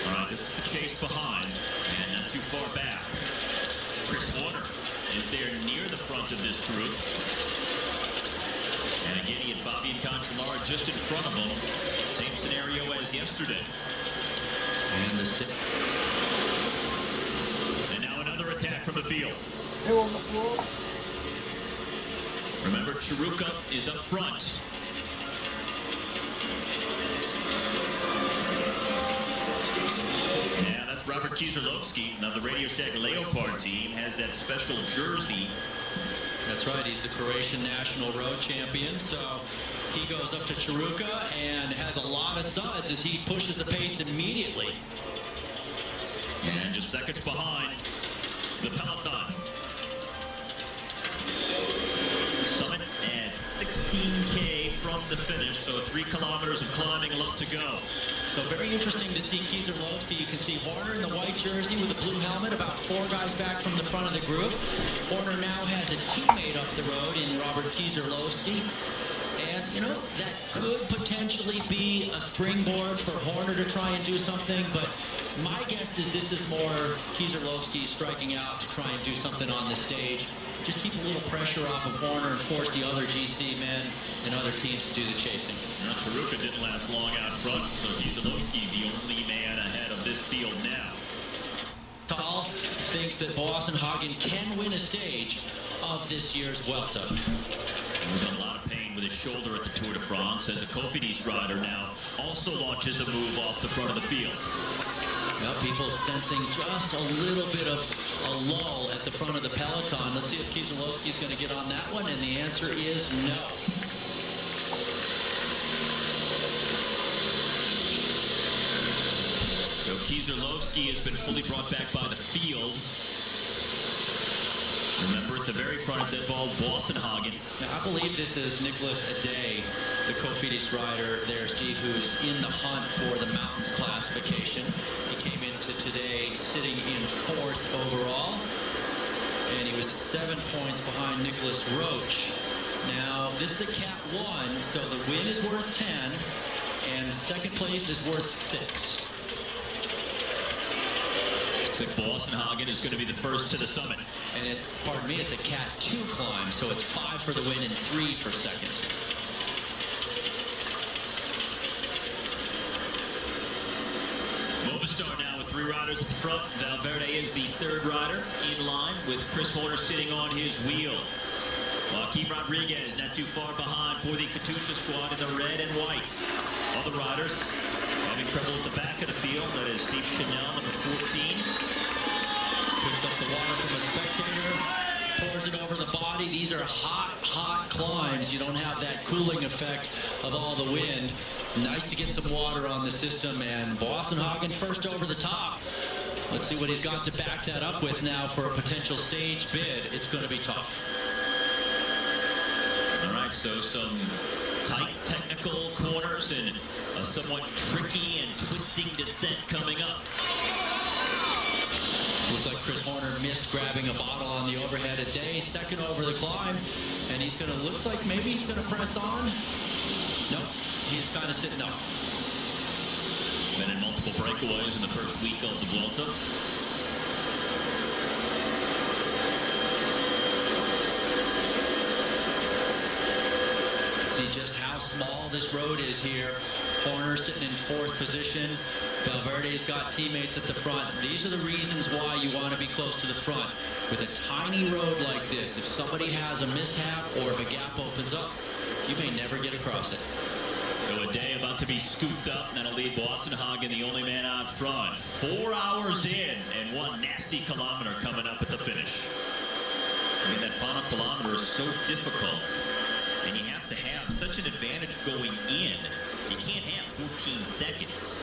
All right, this is the chase behind, and not too far back. Chris Horner is there near the front of this group. And again, he had Fabian Cancellara just in front of him. Same scenario as yesterday. And the stick. And now another attack from the field. Who on the floor? Remember, Chiruka is up front. Yeah, that's Robert Kieserlowski. Now the Radio Shack Leopard team has that special jersey. That's right, he's the Croatian national road champion, so he goes up to Chiruka and has a lot of suds as he pushes the pace immediately. And just seconds behind the peloton. Summit at 16K from the finish, so 3 kilometers of climbing left to go. So very interesting to see Kieserlowski. You can see Horner in the white jersey with the blue helmet, about 4 guys back from the front of the group. Horner now has a teammate up the road in Robert Kieserlowski. And, you know, that could potentially be a springboard for Horner to try and do something, but My guess is this is more Kieserlowski striking out to try and do something on the stage. Just keep a little pressure off of Horner and force the other GC men and other teams to do the chasing. Now, Charuka didn't last long out front, so Kieserlowski the only man ahead of this field now. Tal thinks that Boassenhagen can win a stage of this year's Vuelta. He was in a lot of pain with his shoulder at the Tour de France as a Cofidis rider now also launches a move off the front of the field. Well, people sensing just a little bit of a lull at the front of the peloton. Let's see if Kieserlowski's going to get on that one, and the answer is no. So Kieserlowski has been fully brought back by the field. Remember, at the very front, it's involved Boassenhagen. Now, I believe this is Nicholas Aday, the Cofidis rider there, Steve, who's in the hunt for the mountains classification. He came into today sitting in 4th overall, and he was 7 points behind Nicholas Roach. Now, this is a Cat 1, so the win is worth 10, and second place is worth 6. Looks like Boassenhagen is going to be the first to the summit. And it's, pardon me, it's a Cat 2 climb, so it's 5 for the win and 3 for second. Movistar now with 3 riders at the front. Valverde is the 3rd rider in line with Chris Horner sitting on his wheel. Joaquim Rodriguez not too far behind for the Katusha squad in the red and white. Other riders having trouble at the back of the field. That is Steve Chanel, number 14. Picks up the water from a spectator, pours it over the body. These are hot, hot climbs. You don't have that cooling effect of all the wind. Nice to get some water on the system, and Boassenhagen first over the top. Let's see what he's got to back that up with now for a potential stage bid. It's going to be tough. All right, so some tight technical corners and a somewhat tricky and twisting descent coming up. Looks like Chris Horner missed grabbing a bottle on the overhead a day, second over the climb, and he's going to, looks like maybe he's going to press on. Nope, he's kind of sitting up. Been in multiple breakaways in the first week of the Vuelta. See just how small this road is here. Horner sitting in 4th position. Valverde's got teammates at the front. These are the reasons why you want to be close to the front. With a tiny road like this, if somebody has a mishap or if a gap opens up, you may never get across it. So a day about to be scooped up. That'll leave Boassenhagen, the only man out front. 4 hours in and 1 nasty kilometer coming up at the finish. I mean, that final kilometer is so difficult. And you have to have such an advantage going in. You can't have 14 seconds.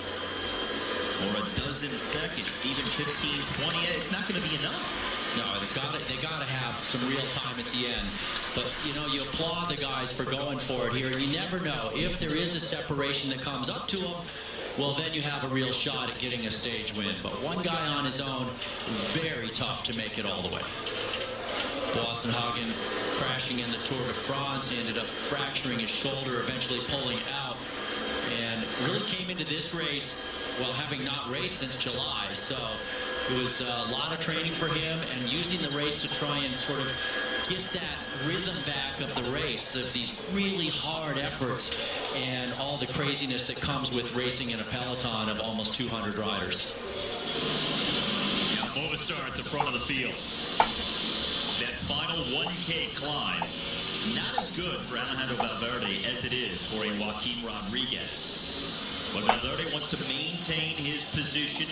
Or a dozen seconds, even 15, 20. It's not going to be enough. No, they got to have some real time at the end. But, you know, you applaud the guys for going for it here. You never know. If there is a separation that comes up to them, well, then you have a real shot at getting a stage win. But one guy on his own, very tough to make it all the way. Boassenhagen crashing in the Tour de France. He ended up fracturing his shoulder, eventually pulling out. And really came into this race, well, having not raced since July. So it was a lot of training for him and using the race to try and sort of get that rhythm back of the race, of these really hard efforts and all the craziness that comes with racing in a peloton of almost 200 riders. Now Movistar at the front of the field. That final 1K climb, not as good for Alejandro Valverde as it is for a Joaquim Rodriguez. But Valverde wants to maintain his position,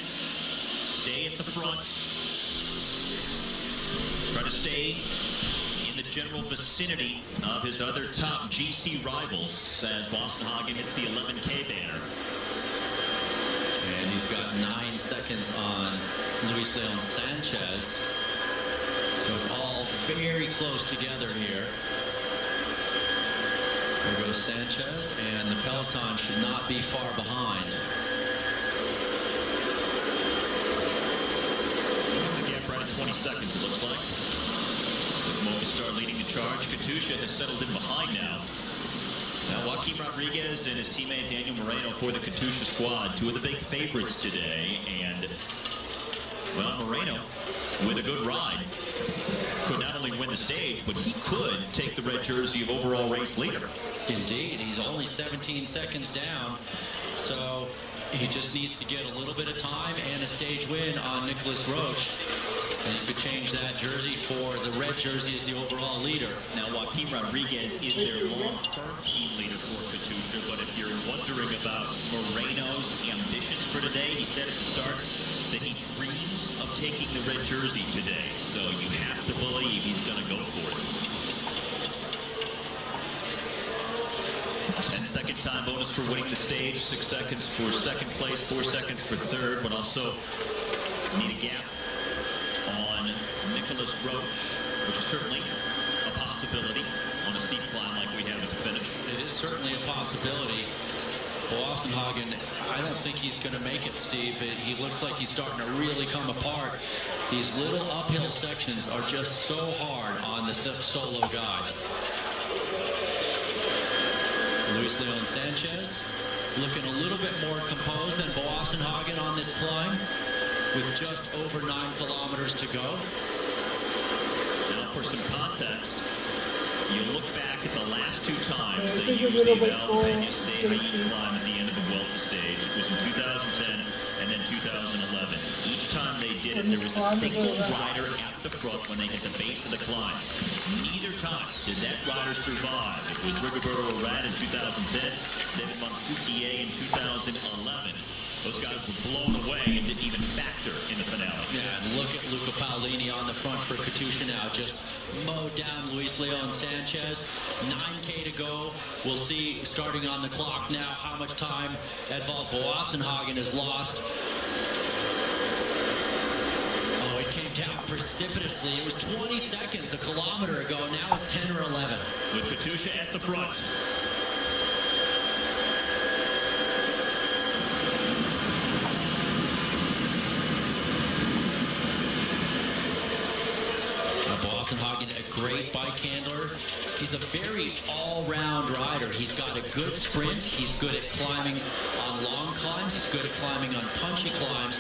stay at the front, try to stay in the general vicinity of his other top GC rivals as Boassenhagen hits the 11K banner. And he's got 9 seconds on Luis Leon Sanchez. So it's all very close together here. There goes Sanchez, and the peloton should not be far behind. The gap right at 20 seconds, it looks like. With Movistar leading the charge, Katusha has settled in behind now. Now, Joaquin Rodriguez and his teammate Daniel Moreno for the Katusha squad, two of the big favorites today. And, well, Moreno, with a good ride, could not only win the stage, but he could take the red jersey of overall race leader. Indeed, he's only 17 seconds down, so he just needs to get a little bit of time and a stage win on Nicholas Roche, and he could change that jersey for the red jersey as the overall leader. Now, Joaquin Rodriguez is their long-term team leader for Katusha, but if you're wondering about Moreno's ambitions for today, he said at the start that he dreams of taking the red jersey today, so you have to believe he's going to go for it. 10-second time bonus for winning the stage, 6 seconds for second place, 4 seconds for third, but also need a gap on Nicholas Roche, which is certainly a possibility on a steep climb like we have at the finish. It is certainly a possibility. Boassenhagen, I don't think he's going to make it, Steve. He looks like he's starting to really come apart. These little uphill sections are just so hard on the solo guy. Luis Leon Sanchez looking a little bit more composed than Boassenhagen on this climb, with just over 9 kilometers to go. Now, for some context, you look back at the last 2 times they used the Valdepeñas de Jaén climb at the end of the Vuelta stage. It was in 2010 and then 2011. Each time they did it, there was a single rider at the front when they hit the base of the climb. Neither time did that rider survive. It was Rigoberto Urán in 2010, David Monfutier in 2011. Those guys were blown away and didn't even factor in the finale. Yeah, and look at Luca Paolini on the front for Katusha now. Just mowed down Luis Leon Sanchez. 9K to go. We'll see, starting on the clock now, how much time Edvald Boassenhagen has lost. Oh, it came down precipitously. It was 20 seconds a kilometer ago. Now it's 10 or 11. With Katusha at the front. Boassenhagen, a great bike handler. He's a very all-round rider. He's got a good sprint. He's good at climbing on long climbs. He's good at climbing on punchy climbs.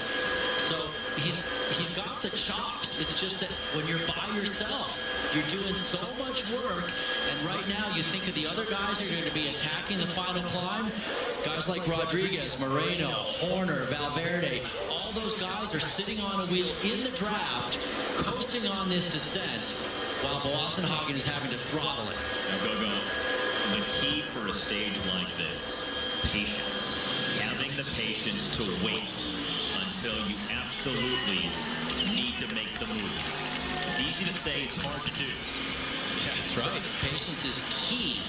So he's got the chops. It's just that when you're by yourself, you're doing so much work. And right now, you think of the other guys who are going to be attacking the final climb. Guys like Rodriguez, Moreno, Horner, Valverde. All those guys are sitting on a wheel in the draft, coasting on this descent, while Boassenhagen is having to throttle it. Now, go. The key for a stage like this, patience. Having the patience to wait until you absolutely need to make the move. It's easy to say, it's hard to do. Yeah, that's right. Patience is key.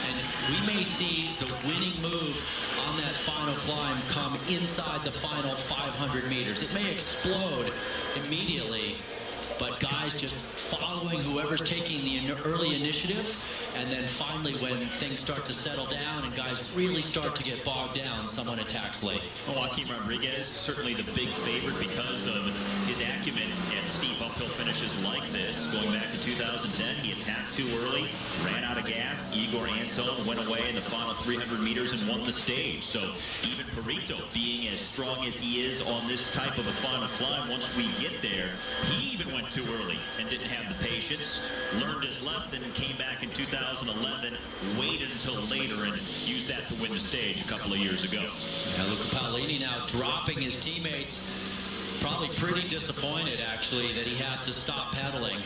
And we may see the winning move on that final climb come inside the final 500 meters. It may explode immediately, but guys just following whoever's taking the early initiative, and then finally when things start to settle down and guys really start to get bogged down, someone attacks late. Well, Joaquin Rodriguez, certainly the big favorite because of his acumen at steep uphill finishes like this. Going back to 2010, he attacked too early, ran out of gas. Igor Anton went away in the final 300 meters and won the stage. So even Perito, being as strong as he is on this type of a final climb, once we get there, he even went too early and didn't have the patience, learned his lesson, and came back in 2011, waited until later, and used that to win the stage a couple of years ago. Yeah, Luca Paolini now dropping his teammates. Probably pretty disappointed, actually, that he has to stop pedaling,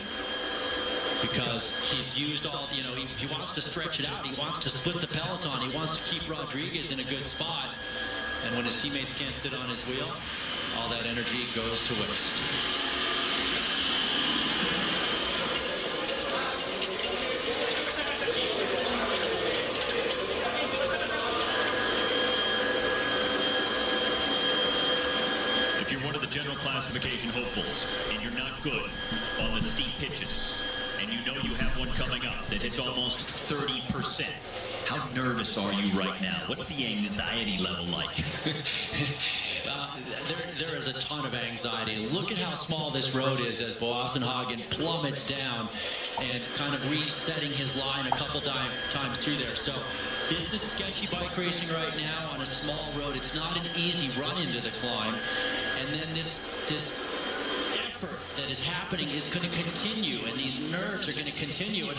because he's used all, he wants to stretch it out. He wants to split the peloton. He wants to keep Rodriguez in a good spot. And when his teammates can't sit on his wheel, all that energy goes to waste. If you're one of the general classification hopefuls and you're not good on the steep pitches, and you know you have one coming up that hits almost 30%, how nervous are you right now? What's the anxiety level like? There is a ton of anxiety. Look at how small this road is as Boassenhagen plummets down and kind of resetting his line a couple times through there. So this is sketchy bike racing right now on a small road. It's not an easy run into the climb. And then this effort that is happening is going to continue, and these nerves are going to continue. And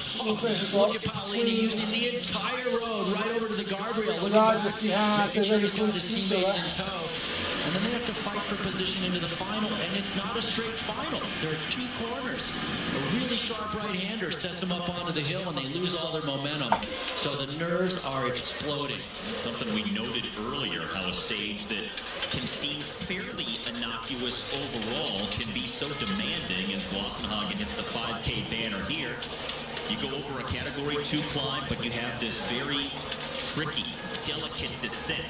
look at Paolini using the entire road right over to the guardrail. Look at that, making sure he's got his teammates in tow. And then they have to fight for position into the final, and it's not a straight final. There are two corners. A really sharp right-hander sets them up onto the hill, and they lose all their momentum. So the nerves are exploding. And something we noted earlier, how a stage that can seem fairly innocuous overall can be so demanding as Boassenhagen hits the 5K banner here. You go over a Category 2 climb, but you have this very tricky, delicate descent.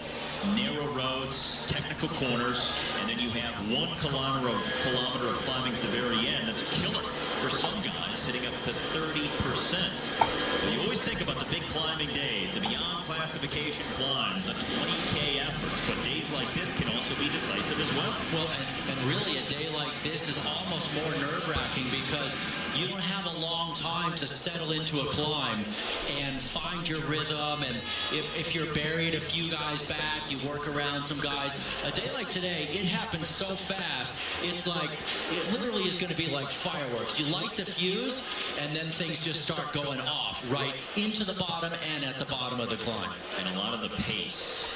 Narrow roads, technical corners, and then you have 1 kilometer of climbing at the very end. That's a killer for some guys, hitting up to 30%. So you always think about the big climbing days, the beyond classification climbs, the 20K efforts, but days like this can also be decisive as well. Well, and really a day like this is almost more nerve-wracking because you don't have a long time to settle into a climb and find your rhythm, and if you're buried a few guys back, you work around some guys. A day like today, it happens so fast, it's like, it literally is going to be like fireworks. You light the fuse, and then things just start going off right into the bottom and at the bottom of the climb. And a lot of the pace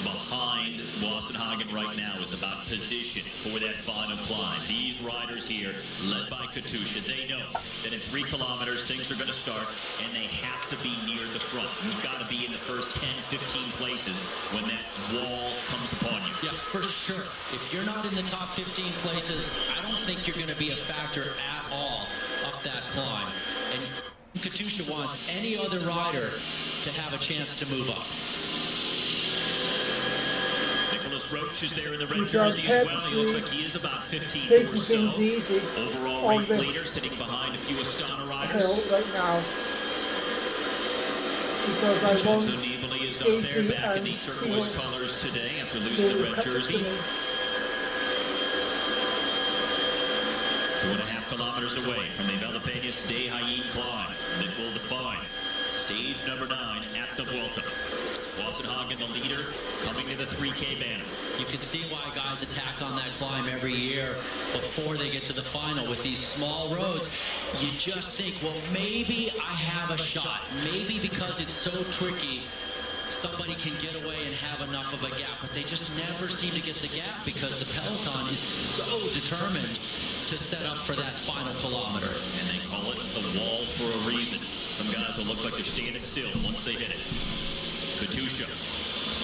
behind Boassenhagen right now is about position for that final climb. These riders here, led by Katusha, they know that in 3 kilometers things are going to start, and they have to be near the front. You've got to be in the first 10, 15 places when that wall comes upon you. Yeah, for sure. If you're not in the top 15 places, I don't think you're going to be a factor at all up that climb. And Katusha wants any other rider to have a chance to move up. Roach is there in the red jersey as well. He looks like he is about 15 or so. Overall race leader sitting behind a few Astana riders. Right now. Because I want Cinelli is up there back in the turquoise colors today after losing the red jersey. 2.5 kilometers away from the Velapeñas de Jaén climb that will define stage number 9 at the Vuelta. Boassenhagen, the leader, coming to the 3K banner. You can see why guys attack on that climb every year before they get to the final. With these small roads, you just think, well, maybe I have a shot. Maybe because it's so tricky, somebody can get away and have enough of a gap. But they just never seem to get the gap because the peloton is so determined to set up for that final kilometer. And they call it the wall for a reason. Some guys will look like they're standing still once they hit it. Katusha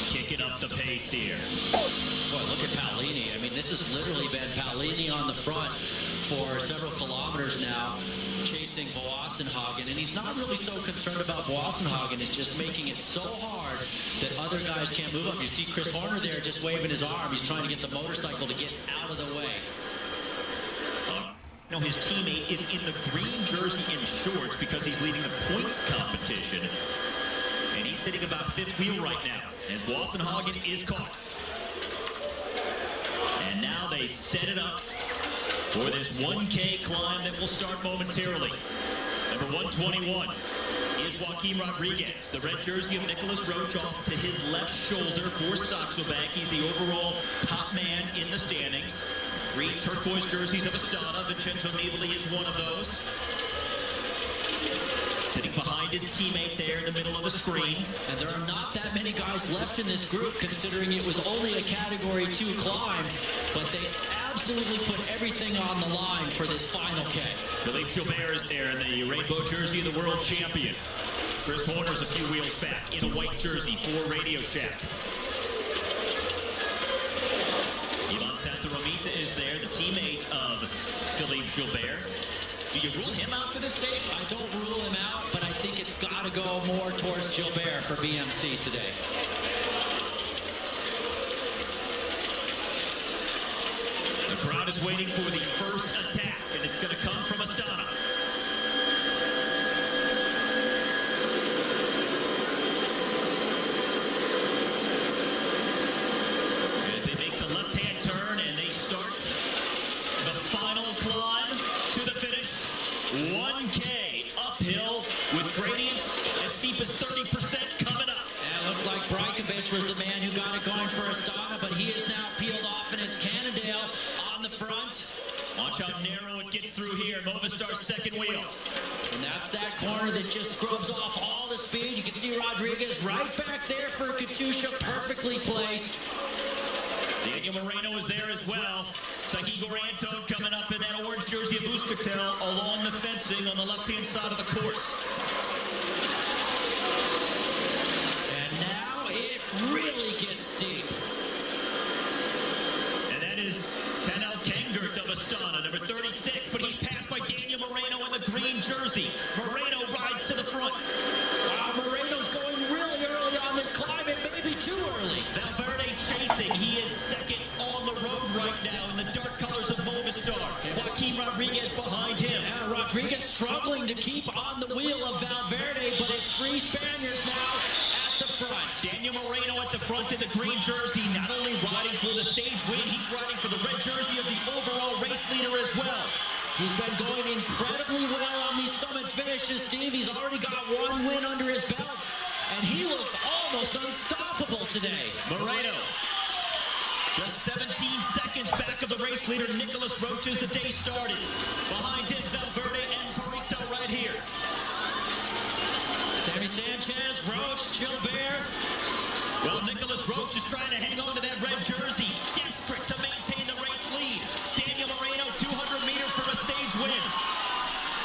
kicking up the pace here. Boy, look at Paolini. I mean, this has literally been Paolini on the front for several kilometers now, chasing Boassenhagen, and he's not really so concerned about Boassenhagen. It's just making it so hard that other guys can't move up. You see Chris Horner there just waving his arm. He's trying to get the motorcycle to get out of the way. No, his teammate is in the green jersey and shorts because he's leading the points competition. And he's sitting about 5th wheel right now as Boassenhagen is caught. And now they set it up for this 1K climb that will start momentarily. Number 121 is Joaquim Rodriguez, the red jersey of Nicholas Roach off to his left shoulder for Saxo Bank. He's the overall top man in the standings. 3 turquoise jerseys of Astana. Vincenzo Nibali is one of those. Sitting behind his teammate there in the middle of the screen. And there are not that many guys left in this group, considering it was only a Category 2 climb, but they absolutely put everything on the line for this final K. Philippe Gilbert is there in the rainbow jersey of the world champion. Chris Horner's a few wheels back in a white jersey for Radio Shack. Ivan Santaromita is there, the teammate of Philippe Gilbert. Do you rule him out for this stage? I don't rule him out, but I think it's got to go more towards Gilbert for BMC today. The crowd is waiting for the first attack, and it's going to come from Astana. As they make the left Mitrovic was the man who got it going for Astana, but he is now peeled off, and it's Cannondale on the front. Watch how narrow it gets through here. Movistar's second wheel. And that's that corner that just scrubs off all the speed. You can see Rodriguez right back there for Katusha, perfectly placed. Daniel Moreno is there as well. It's like Igor Anton coming up in that orange jersey of Euskaltel along the fencing on the left-hand side of the course. And now it really gets steep. And that is Tanel Kengert of Astana, number 36, but he's passed by Daniel Moreno in the green jersey. Moreno rides to the front. Wow, Moreno's going really early on this climb, and maybe too early. Valverde chasing. He is second on the road right now in the dark colors of Movistar. Joaquin Rodriguez behind him. Yeah, Rodriguez struggling to keep on the wheel of Valverde, but it's three Spaniards now at the front. Daniel Moreno at the front in the green jersey, not only riding for the stage win, he's riding for the red jersey of the overall race leader as well. He's been going incredibly well on these summit finishes, Steve. He's already got one win under his belt, and he looks almost unstoppable today. Moreno, just 17 seconds back of the race leader, Nicholas Roach, as the day started. Behind him, Valverde and Perito right here. Sammy Sanchez, Roach, Gilbert. Well, Nicholas Roach is trying to hang on to that red jersey, desperate to maintain the race lead. Daniel Moreno, 200 meters for a stage win.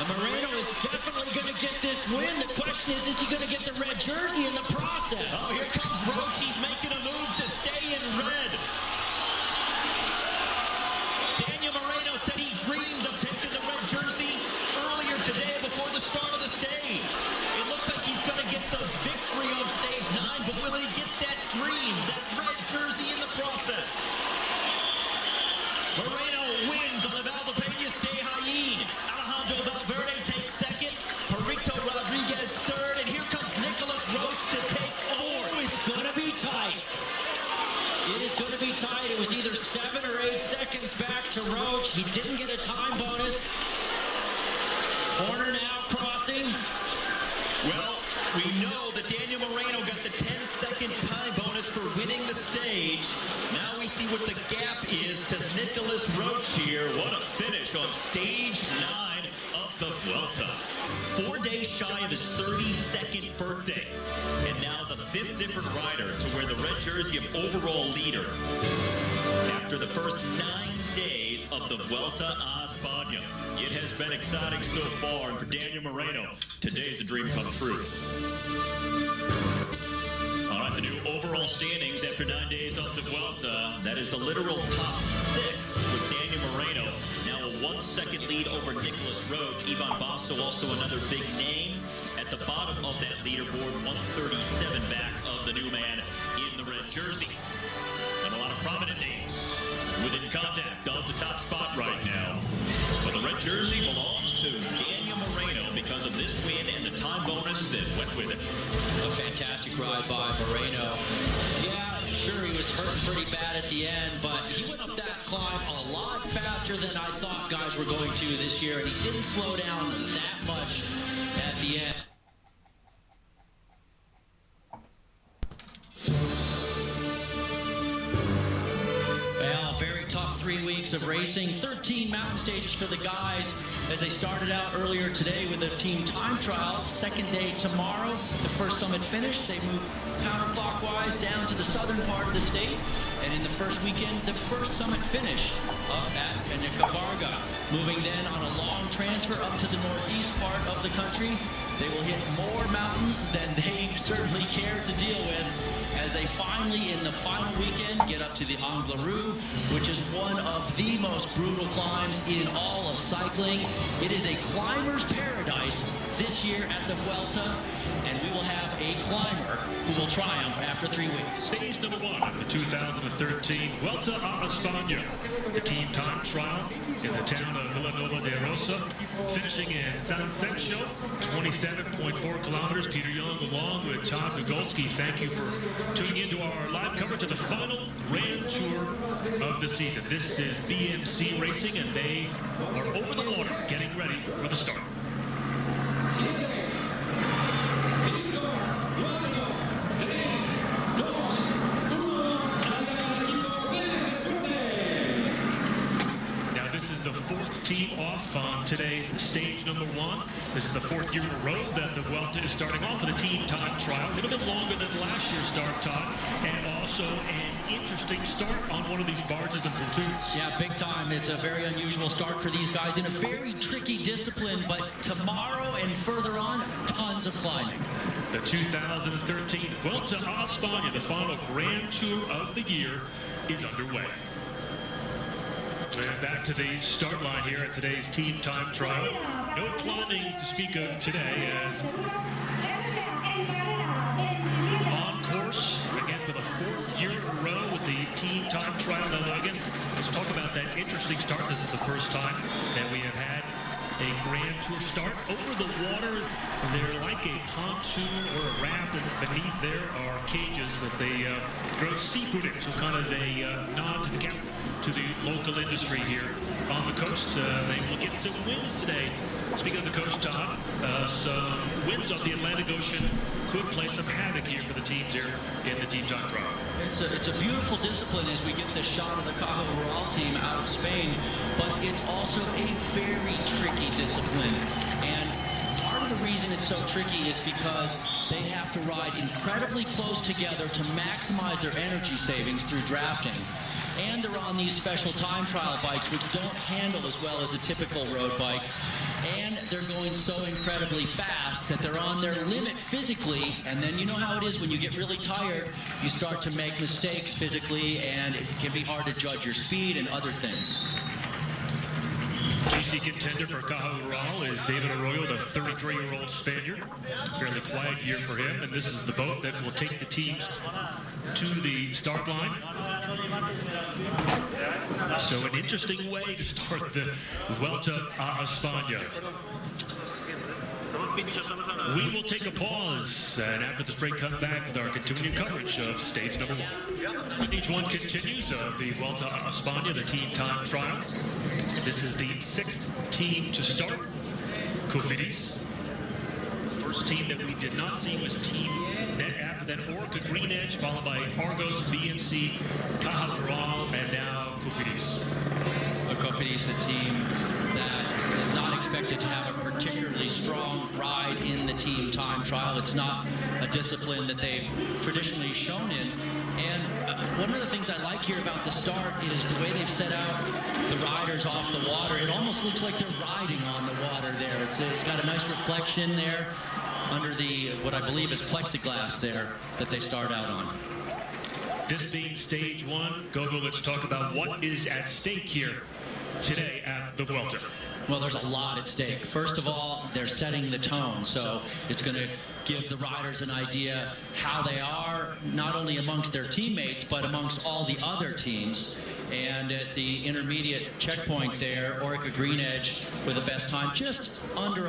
And Moreno is definitely going to get this win. The question is he going to get the red jersey in the process? Oh, here comes Roach. He's making a move to stay in red. Daniel Moreno said he dreamed of taking the red jersey earlier today before the start of the stage. It looks like he's going to get the victory on stage 9, but will he get that dream, that red jersey in the process? Moreno wins on the Valdepeñas de Jaén. Alejandro Valverde takes second. Perito Rodriguez third. And here comes Nicholas Roach to take fourth. Oh, it's going to be tight. It is going to be tight. It was either 7 or 8 seconds back to Roach. He didn't get a time bonus. Corner now crossing. Well, we know that Daniel Moreno got the 10-second time bonus for winning the stage. Now we see what the gap is to Nicholas Roach here. What a finish on stage 9 of the Vuelta. 4 days shy of his 32nd birthday. And now the 5th different rider to wear the red jersey of overall leader after the first 9 days of the Vuelta a España. It has been exciting so far, and for Daniel Moreno, today's a dream come true. All right, the new overall standings after 9 days of the Vuelta. That is the literal top 6 with Daniel Moreno. Now a 1-second lead over Nicholas Roach. Ivan Basso, also another big name at the bottom of that leaderboard. 137 back of the new man in the red jersey. And a lot of prominent names within contact of the top spot right now. But the red jersey belongs to Daniel Moreno because of this win and the time bonus that went with it. A fantastic ride by Moreno. Yeah, sure, he was hurting pretty bad at the end, but he went up that climb a lot faster than I thought guys were going to this year, and he didn't slow down that much at the end. Well, a very tough 3 weeks of racing. 13 mountain stages for the guys as they started out earlier today with a team time trial. Second day tomorrow, the first summit finish. They move counterclockwise down to the southern part of the state. And in the first weekend, the first summit finish up at Peñacabarga. Moving then on a long transfer up to the northeast part of the country. They will hit more mountains than they certainly care to deal with as they finally, in the final weekend, get up to the Anglerou, which is one of the most brutal climbs in all of cycling. It is a climber's paradise this year at the Vuelta, and we will have a climber who will triumph after 3 weeks. Stage number 1 of the 2013 Vuelta a España, the team time trial in the town of Villanova de Arosa, finishing in San Sencho, 27.4 kilometers. Peter Young along with Tom Gugolski. Thank you for tuning into our live coverage of the final Grand Tour of the season. This is BMC Racing, and they are over the water, getting ready for the start. team off on today's stage number 1. This is the 4th year in a row that the Vuelta is starting off with a team time trial. A little bit longer than last year's start time, and also an interesting start on one of these barges and platoons. Yeah, big time. It's a very unusual start for these guys in a very tricky discipline, but tomorrow and further on, tons of climbing. The 2013 Vuelta a España, the final Grand Tour of the year, is underway. And back to the start line here at today's team time trial. No climbing to speak of today, as on course again for the 4th year in a row with the team time trial. Now again, let's talk about that interesting start. This is the first time that we have had a Grand Tour start over the water. They're like a pontoon or a raft, and beneath there are cages that they grow seafood in. So kind of a nod to the local industry here on the coast. They will get some winds today. Speaking of the coast, Todd, some winds off the Atlantic Ocean could play some havoc here for the teams here in the team time trial. It's a beautiful discipline as we get this shot of the Caja Rural team out of Spain, but it's also a very tricky discipline. And part of the reason it's so tricky is because they have to ride incredibly close together to maximize their energy savings through drafting. And they're on these special time trial bikes, which don't handle as well as a typical road bike. And they're going so incredibly fast that they're on their limit physically. And then you know how it is when you get really tired, you start to make mistakes physically, and it can be hard to judge your speed and other things. GC contender for Caja Rural is David Arroyo, the 33-year-old Spaniard. Fairly quiet year for him, and this is the boat that will take the teams to the start line. So an interesting way to start the Vuelta a España. We will take a pause, and after this break, come back with our continuing coverage of stage number 1. Stage 1 continues of the Vuelta a España, the team time trial. This is the 6th team to start. Cofidis. The first team that we did not see was Team NetApp, then Orca Green Edge, followed by Argos, BMC, Caja Rural, and now Cofidis. Cofidis, a team that is not expected to have a particularly strong ride in the team time trial. It's not a discipline that they've traditionally shown in. And one of the things I like here about the start is the way they've set out the riders off the water. It almost looks like they're riding on the water there. It's got a nice reflection there under the, what I believe is plexiglass there that they start out on. This being stage 1, Gogo, let's talk about what is at stake here today at the Vuelta. Well, there's a lot at stake. First of all, they're setting the tone, so it's going to give the riders an idea how they are, not only amongst their teammates, but amongst all the other teams. And at the intermediate checkpoint there, Orica Green Edge with the best time, just under